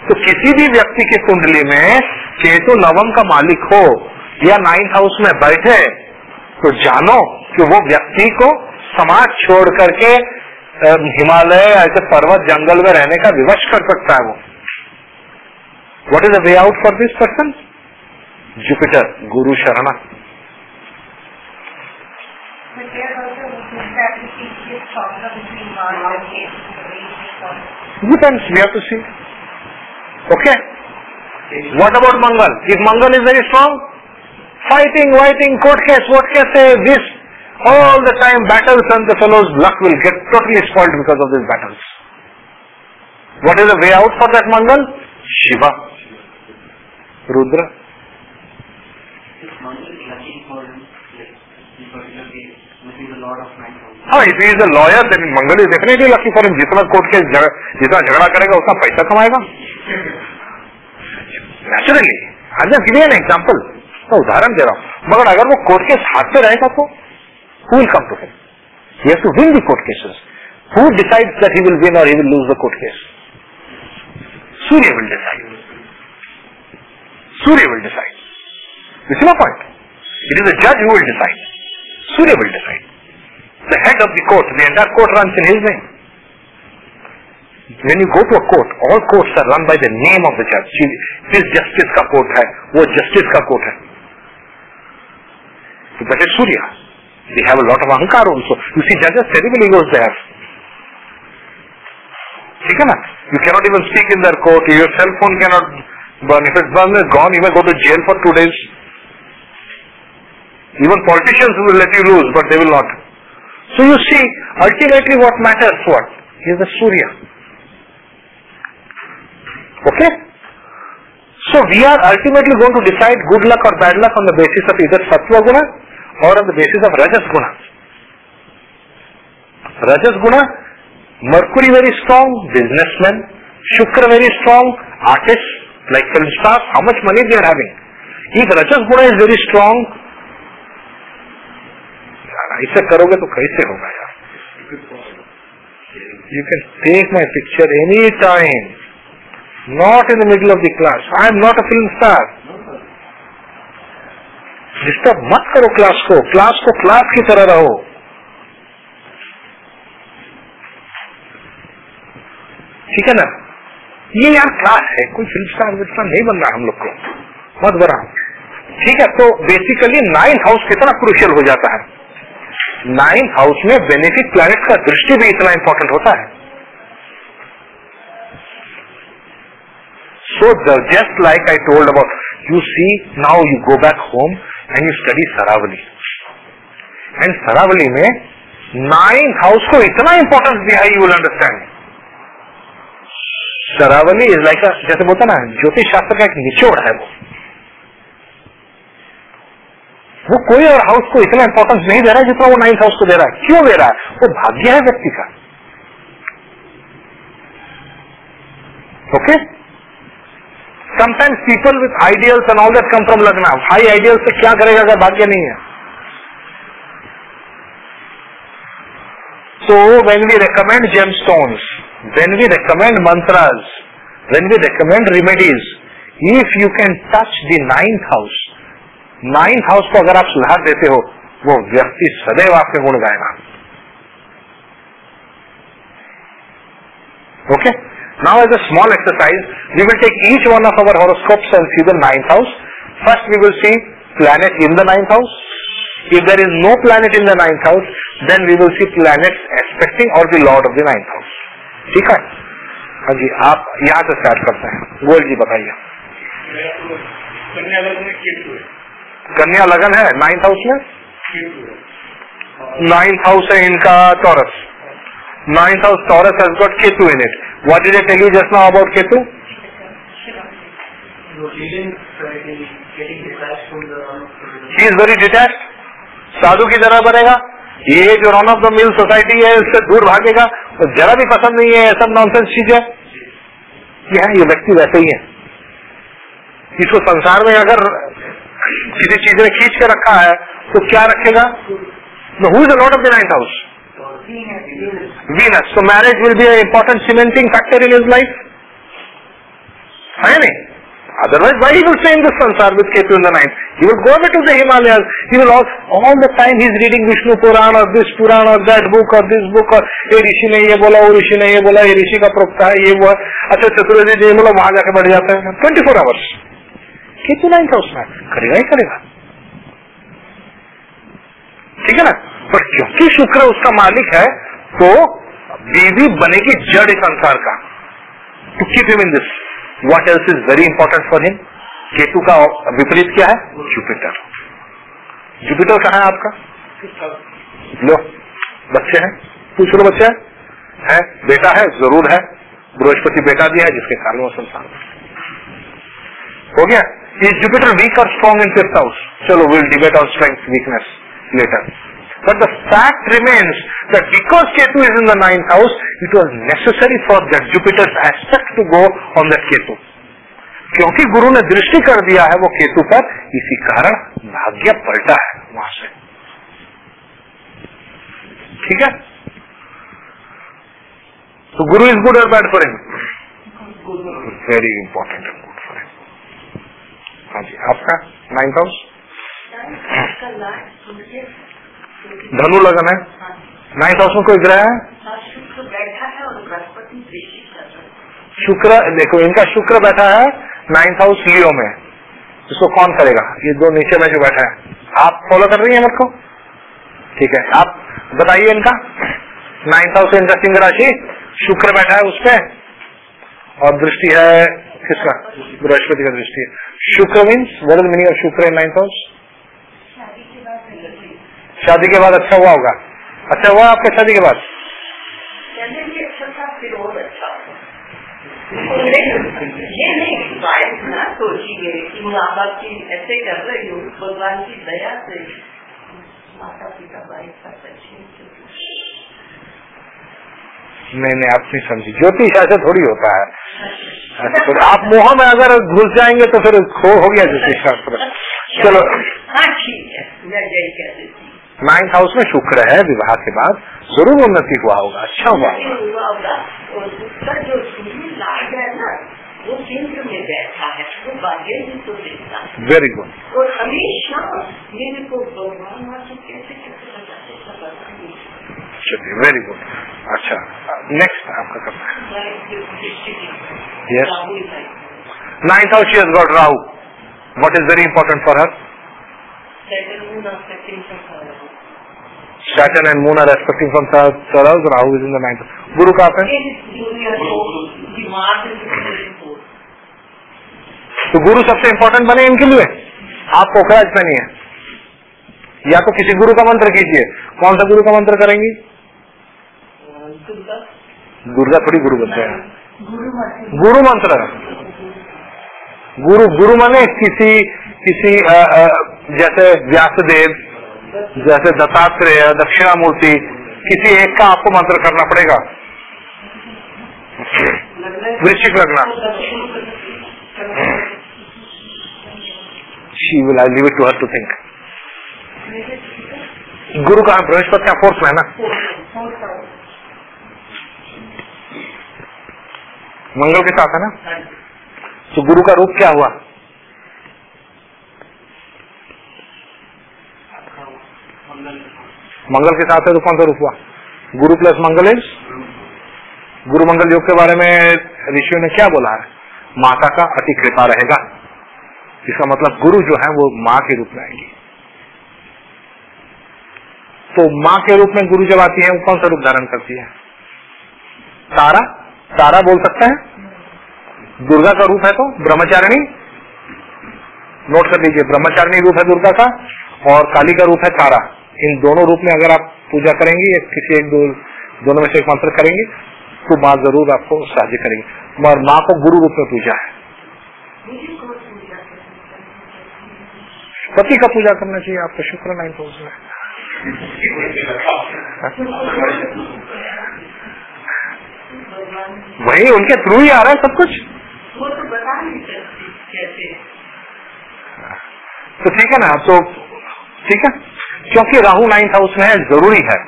तो किसी भी व्यक्ति की कुंडली में केतु नवम का मालिक हो या 9th हाउस में बैठे, तो जानो कि वो व्यक्ति को समाज छोड़ करके हिमालय ऐसे पर्वत जंगल में रहने का विवश कर सकता है. वो what is the way out for this person? Jupiter, Guru शरणा. Depends, we have to see. Okay. What about Mangal? If Mangal is very strong, fighting, court case, what case, this, all the time battles, and the fellow's luck will get totally spoiled because of these battles. What is the way out for that Mangal? Shiva, Rudra. हाँ, if he is a lawyer, then Mangal is definitely lucky for him. जितना court case जितना झगड़ा करेगा उतना पैसा कमाएगा. Naturally, I'm just giving an example. मैं उदाहरण दे रहा हूँ. मगर अगर वो कोर्ट केस हाथ पे रहेगा तो who will come to him? He has to win the court cases. Who decides that he will win or he will lose the court case? Surya will decide. Surya will decide. You see my point? It is the judge who will decide. Surya will decide. The head of the court, the entire court runs in his name. When you go to a court, all courts are run by the name of the judge. This justice का court है, वो justice का court है. So that is Surya. They have a lot of ahankar also. You see, judges terrible egos they have. ठीक है ना? You cannot even speak in their court. Your cell phone cannot burn. If it's gone, you may go to jail for 2 days. Even politicians will let you lose, but they will not. So you see, ultimately what matters what? He is the Surya. Okay? So we are ultimately going to decide good luck or bad luck on the basis of either Sattva Guna or on the basis of Rajas Guna. Rajas Guna, Mercury very strong, businessmen. Shukra very strong, artists, like film stars, how much money they are having. If Rajas Guna is very strong, ऐसा करोगे तो कैसे होगा यार? You can take my picture any time, not in the middle of the class. I am not a film star. Disturb मत करो class को class की तरह रहो. ठीक है ना? ये यार क्लास है, कोई फिल्म स्टार नहीं बन रहा हम लोग को, मत बनाओ. ठीक है? तो बेसिकली 9th हाउस कितना क्रूशियल हो जाता है. 9th हाउस में बेनिफिक प्लैनेट का दृष्टि भी इतना इंपॉर्टेंट होता है. So just like I told about, you see, now you go back home and you study Saravali. And Saravali में 9th हाउस को इतना इंपॉर्टेंस दिया है, you will understand. Saravali is like a, जैसे बोलता ना, ज्योतिष शास्त्र का एक निचोड़ है वो कोई और हाउस को इतना इंपॉर्टेंस नहीं दे रहा है जितना वो 9th हाउस को दे रहा है. क्यों दे रहा है? वो भाग्य है व्यक्ति का. Okay? Sometimes people with ideals and all that come from लग्न. हाई आइडियल्स से क्या करेगा अगर भाग्य नहीं है? So when we recommend gemstones, when we recommend mantras, when we recommend remedies, if you can touch the 9th house, 9th house को अगर आप सुधार देते हो, वो व्यक्ति सदैव आपके गुण गाएगा. Okay? Now as a small exercise, we will take each one of our horoscopes and see the 9th house. First we will see planet in the 9th house. If there is no planet in the 9th house, then we will see planets aspecting or the lord of the 9th house. ठीक है? हाँ जी, आप यहां से start करते हैं. गोयल जी बताइए. कन्या लगन है 9th हाउस में. 9th हाउस है इनका Taurus. 9th house Taurus has got Ketu in it. What did I tell you just now about Ketu? He is very detached. साधु की तरह बनेगा. ये जो run of the mill society है उससे दूर भागेगा. तो जरा भी पसंद नहीं है, सब नॉनसेंस चीज है. ये व्यक्ति वैसे ही है. इसको संसार में अगर किसी चीज ने खींच के रखा है तो क्या रखेगा? Who is the lord of the 9th house? Venus. So marriage will be an important cementing factor in his life. है नहीं? Otherwise, why he will stay in this sansar with Ketu in the 9th? He will go away to the Himalayas. He will all the time he is reading Vishnu Puran or this Puran or that book or this book or ये ऋषि ने ये बोला, वो ऋषि ने ये बोला, ये ऋषि का प्रोक्ता है, ये वो. अच्छा चतुर्वेदी जी बोला, वहां जाके बैठ जाते हैं 24 hours. केतु 9th हाउस में करेगा ही करेगा. ठीक है ना? पर क्योंकि शुक्र उसका मालिक है तो बीवी बनेगी जड़ संसार का. To keep him in this. What else is very important for him? Ketu का विपरीत क्या है? जुपिटर. जुपिटर कहाँ है आपका? लो, बच्चे हैं, पूछ लो बच्चे है, बेटा है, जरूर है, बृहस्पति बेटा दिया है जिसके कारण वो संसार हो गया। इज जुपिटर वीक और स्ट्रॉन्ग इन 5th हाउस? चलो, will debate on strength weakness later, but the fact remains that because Ketu is in the 9th house, it was necessary for that Jupiter's aspect to go on that Ketu, क्योंकि गुरु ने दृष्टि कर दिया है वो केतु पर, इसी कारण भाग्य पलटा है वहां से। ठीक है, तो गुरु इज गुड और bad for him? Very important and good for him. हाँ जी, आपका 9th हाउस धनु लगन है, 9th हाउस में कोई ग्रह है? शुक्र, देखो इनका शुक्र बैठा है 9th हाउस लियो में, इसको कौन करेगा? ये दो नीचे में जो बैठा है, आप फॉलो कर रही हैं मेरे को? ठीक है, आप बताइए इनका 9th हाउस इनका सिंह राशि, शुक्र बैठा है उसपे और दृष्टि है किसका? बृहस्पति का दृष्टि है। शुक्र means what is meaning of शुक्र इन 9th हाउस? शादी के बाद अच्छा हुआ होगा। अच्छा हुआ आपके शादी के बाद? ये नहीं बात ना सोचिए कि माँ बाप की ऐसे कर रही हो, भगवान की दया से माता पिता बाइक अच्छे। नहीं, आप नहीं समझी, ज्योतिष ऐसे थोड़ी होता है। तो आप मोह में अगर घुस जाएंगे तो फिर खो हो गया ज्योतिष शास्त्र। चलो हाँ ठीक है, मैं यही कह देती। 9th हाउस में शुक्र है, विवाह के बाद जरूर उन्नति हुआ होगा, अच्छा हुआ होगा। और उसका जो लाड है ना, वो केंद्र में बैठा है, वो भाग्य जी को देखता है। Very good. और हमेशा मेरे को भगवान कैसे चलिए, वेरी गुड। अच्छा, नेक्स्ट आपका करना है। Yes, 9th house she has got Rahu, what is very important for her? Saturn and Moon are expecting from third house, Rahu is in the 9th. गुरु कहाँ पे? तो गुरु सबसे इम्पोर्टेंट बने इनके लिए, आप पोखराज पे नहीं है। या तो किसी गुरु का मंत्र कीजिए। कौन सा गुरु का मंत्र करेंगी? दुर्गा थोड़ी गुरु बनते हैं, गुरु मंत्र। गुरु माने किसी जैसे व्यासदेव, जैसे दत्तात्रेय, दक्षिणामूर्ति, किसी एक का आपको मंत्र करना पड़ेगा। वृश्चिक लग्न, she will I leave it to her to think. Guru का बृहस्पति का 4th में है ना, मंगल के साथ है ना, तो गुरु का रूप क्या हुआ? मंगल के साथ है तो कौन सा रूप हुआ? गुरु प्लस मंगल इज गुरु मंगल योग के बारे में ऋषियों ने क्या बोला है? माता का अति कृपा रहेगा। इसका मतलब गुरु जो है वो माँ के रूप में आएंगी। तो माँ के रूप में गुरु जब आती है वो कौन सा रूप धारण करती है? तारा बोल सकते हैं। दुर्गा का रूप है तो ब्रह्मचारिणी, नोट कर लीजिए, ब्रह्मचारिणी रूप है दुर्गा का, और काली का रूप है तारा। इन दोनों रूप में अगर आप पूजा करेंगी, किसी दोनों में से एक मंत्र करेंगी तो माँ जरूर आपको साझी करेंगी। मगर माँ को गुरु रूप में पूजा है। पति का पूजा करना चाहिए आपको, शुक्र 9th हाउस में। वही उनके थ्रू ही आ रहा है सब कुछ, वो तो बता नहीं सकती कैसे। तो ठीक है ना, तो ठीक है, क्योंकि राहु 9th हाउस में है, जरूरी है।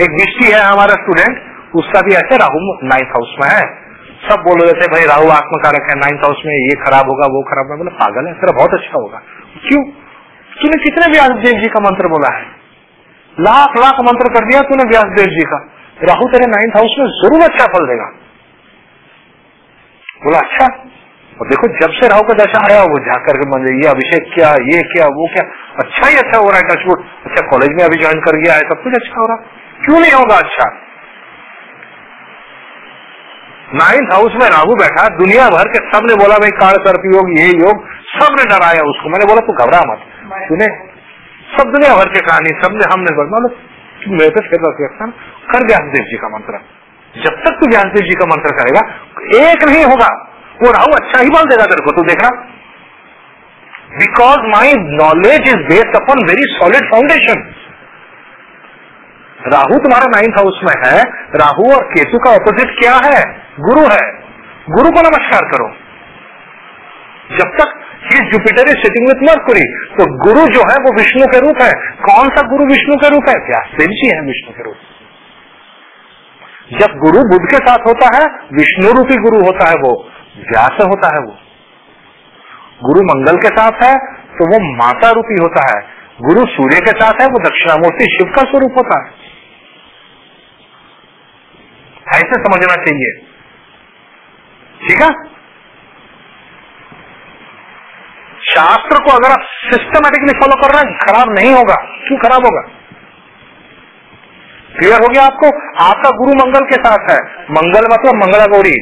एक दृष्टि है हमारा स्टूडेंट, उसका भी ऐसे राहु 9th हाउस में है। सब बोल रहे थे भाई राहु आत्मकारक है, 9th हाउस में ये खराब होगा वो खराब होगा। बोले पागल है, तेरा बहुत अच्छा होगा। क्यों? तूने कितने व्यासदेव जी का मंत्र बोला है, लाख मंत्र कर दिया तूने व्यासदेव जी का। राहु तेरे 9th हाउस में जरूर अच्छा फल देगा। बोला अच्छा, और देखो जब से राहु का दशा आया वो जाकर के मंदिर, ये अभिषेक क्या, ये क्या, वो क्या, अच्छा ही अच्छा हो रहा है। टचवुड, अच्छा कॉलेज में अभी ज्वाइन कर गया है, सब कुछ अच्छा हो रहा, क्यों नहीं होगा अच्छा? 9th हाउस में राहु बैठा, दुनिया भर के सबने बोला भाई काल सर्प योग, ये योग, सबने डराया उसको। मैंने बोला तू घबरा मत, तूने सब दुनिया भर के कहानी सबने हमने मतलब मेरे पे फिर कर व्यासदेव जी का मंत्र। जब तक तू व्यासदेव जी का मंत्र करेगा एक नहीं होगा, वो राहु अच्छा ही बोल देगा तेरे को, तू देखना। Because my knowledge is based upon very solid foundation. Rahu तुम्हारा 9th हाउस में है, राहु और केतु का ऑपोजिट क्या है? गुरु है। गुरु को नमस्कार करो। जब तक Jupiter is sitting with mercury, तो गुरु जो है वो विष्णु के रूप है। कौन सा गुरु विष्णु के रूप है? व्यासदेव जी है विष्णु के रूप। जब गुरु बुध के साथ होता है, विष्णु रूपी गुरु होता है, वो व्यास होता है। वो गुरु मंगल के साथ है तो वो माता रूपी होता है। गुरु सूर्य के साथ है, वो दक्षिणामूर्ति शिव का स्वरूप होता है। ऐसे समझना चाहिए, ठीक है। शास्त्र को अगर आप सिस्टमेटिकली फॉलो कर रहे हैं, खराब नहीं होगा। क्यों खराब होगा? क्लियर हो गया आपको? आपका गुरु मंगल के साथ है। मंगल मतलब मंगला गौरी,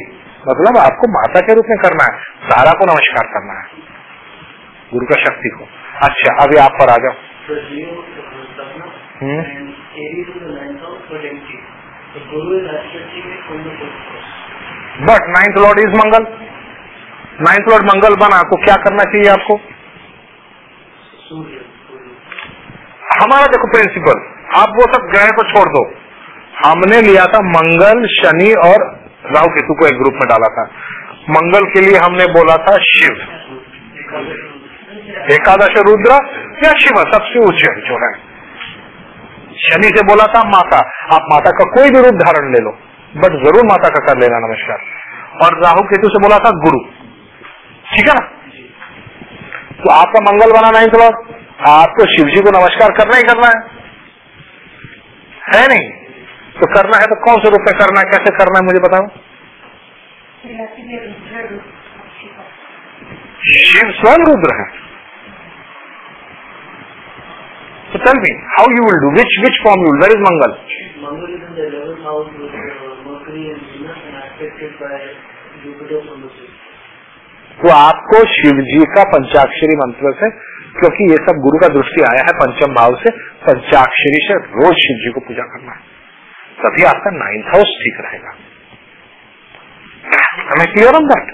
मतलब आपको माता के रूप में करना है, सारा को नमस्कार करना है, गुरु का शक्ति को। अच्छा, अभी आप पर आ जाओ। But 9th lord is Mangal. 9th lord Mangal बना तो क्या करना चाहिए आपको? हमारा देखो प्रिंसिपल, आप वो सब ग्रह को छोड़ दो। हमने लिया था मंगल, शनि और राहु केतु को एक ग्रुप में डाला था। मंगल के लिए हमने बोला था शिव, एकादश रुद्र या शिव सबसे उच्च जो है। शनि से बोला था माता, आप माता का कोई भी रूप धारण ले लो, बट जरूर माता का कर लेना नमस्कार। और राहु केतु से बोला था गुरु, ठीक है ना। तो आपका मंगल बना 9th लॉर्ड, आपको शिव जी को नमस्कार करना ही करना है नहीं? तो करना है तो कौन से रूप में करना है, कैसे करना है मुझे बताओ। शिव स्वयं रुद्र है। So tell me, how you will do? Which form you will? Where is Mangal? Mangal is in the 11th house with Mercury and Venus and affected by Jupiter from the 6th. तो आपको शिव जी का पंचाक्षरी मंत्र से, क्योंकि ये सब गुरु का दृष्टि आया है पंचम भाव से, पंचाक्षरी से रोज शिव जी को पूजा करना है, तभी आपका 9th हाउस ठीक रहेगा। हमें क्लियर ऑन दैट?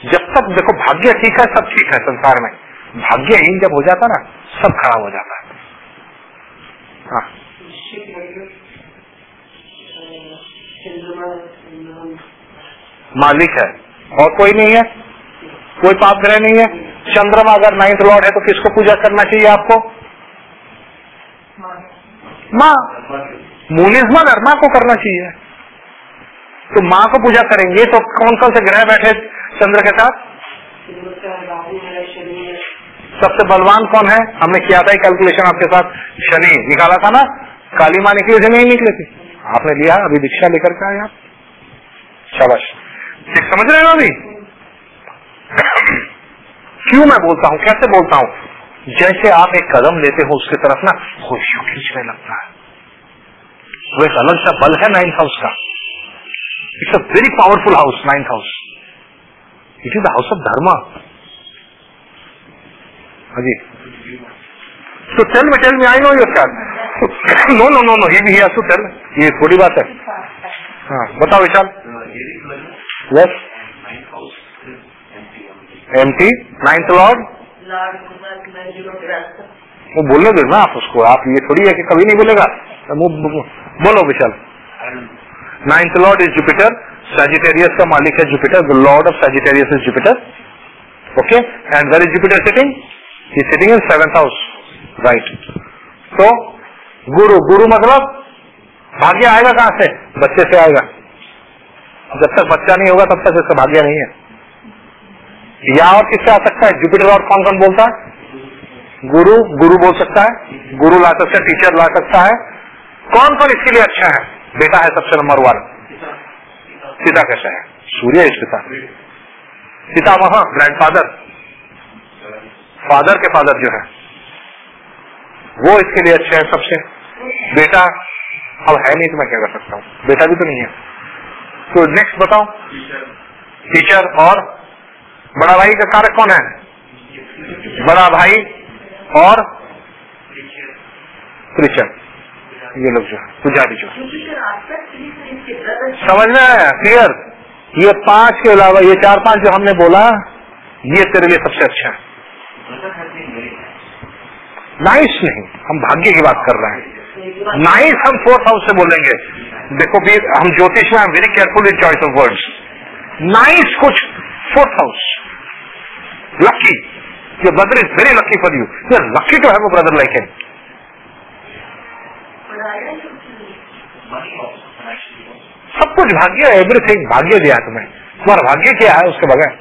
जब तक देखो भाग्य ठीक है सब ठीक है संसार में, भाग्यहीन जब हो जाता ना सब खराब हो जाता है। हाँ, मालिक है और कोई नहीं है, कोई पाप ग्रह नहीं है। चंद्रमा अगर 9th लॉर्ड है तो किसको पूजा करना चाहिए आपको? माँ, मून इज मदर, माँ को करना चाहिए। तो माँ को पूजा करेंगे तो कौन कौन से ग्रह बैठे चंद्र के साथ? सबसे बलवान कौन है? हमने किया था कैलकुलेशन आपके साथ, शनि निकाला था ना। काली माँ निकली थी नहीं निकले थे? आपने लिया, अभी दीक्षा लेकर के आए आप, शाबाश। ठीक समझ रहे हो अभी? क्यों मैं बोलता हूँ, कैसे बोलता हूँ? जैसे आप एक कदम लेते हो उसकी तरफ ना खुशियों खींचने लगता है, वो एक अलग सा बल है 9th हाउस का। It's a very powerful house 9th house. It is the house of dharma. हाजी, तो tell me I know your card. No no no no, he has to tell, ये थोड़ी बात है। हाँ बताओ विशाल। यस, एम्प्टी 9th लॉर्ड, वो बोलने दो ना आप उसको, आप ये थोड़ी है कि कभी नहीं बोलेगा। बोलो Vishal. 9th lord is Jupiter, Sagittarius का मालिक है Jupiter, the lord of Sagittarius is Jupiter. Okay, and where is Jupiter sitting? He sitting in 7th house, right. तो गुरु मतलब भाग्य आएगा कहां से? बच्चे से आएगा। जब तक बच्चा नहीं होगा तब तक इसका भाग्य नहीं है। या और किससे आ सकता है? जुपिटर और कौन कौन बोलता है? गुरु बोल सकता है, गुरु ला सकता है, टीचर ला सकता है। कौन कौन इसके लिए अच्छा है? बेटा है सबसे नंबर 1। पिता कैसा है? सूर्य इस पितामह, ग्रैंडफादर, फादर के फादर जो है वो इसके लिए अच्छे हैं सबसे। बेटा अब है नहीं तो मैं क्या कर सकता हूँ, बेटा भी तो नहीं है। तो नेक्स्ट बताओ, टीचर। और बड़ा भाई का कारक कौन है? बड़ा भाई और क्रिश्चियन, ये लोग जो पुजारी जो समझना है क्लियर। ये 5 के अलावा ये 4-5 जो हमने बोला, ये तेरे लिए सबसे अच्छा है। नाइस नहीं, हम भाग्य की बात कर रहे हैं। नाइस हम 4th हाउस से बोलेंगे। देखो भी हम ज्योतिष में very careful in choice of words. Nice कुछ 4th house, lucky, your brother is very lucky for you, you are lucky to have a brother like him. सब कुछ भाग्य, एवरीथिंग भाग्य दिया तुम्हें, तुम्हारा भाग्य क्या है उसके बगैर।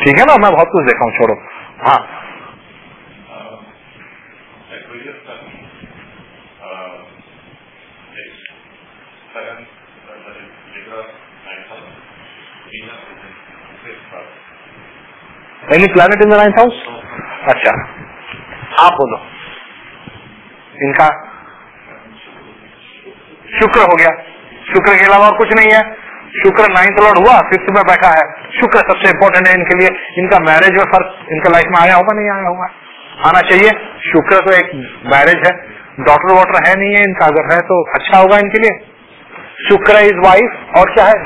ठीक है ना, मैं बहुत कुछ देखा हूँ, छोड़ो। हाँ any planet in the 9th house? अच्छा आप बोलो। इनका शुक्र हो गया, शुक्र के अलावा और कुछ नहीं है। शुक्र 9th लॉर्ड हुआ, 5th में बैठा है। शुक्र सबसे इंपॉर्टेंट है इनके लिए। इनका मैरिज में फर्क इनका लाइफ में आया होगा, नहीं आया होगा? आना चाहिए। शुक्र तो एक मैरिज है, डॉटर वॉटर है नहीं है इनका, अगर है तो अच्छा होगा इनके लिए। शुक्र इज वाइफ, और क्या है?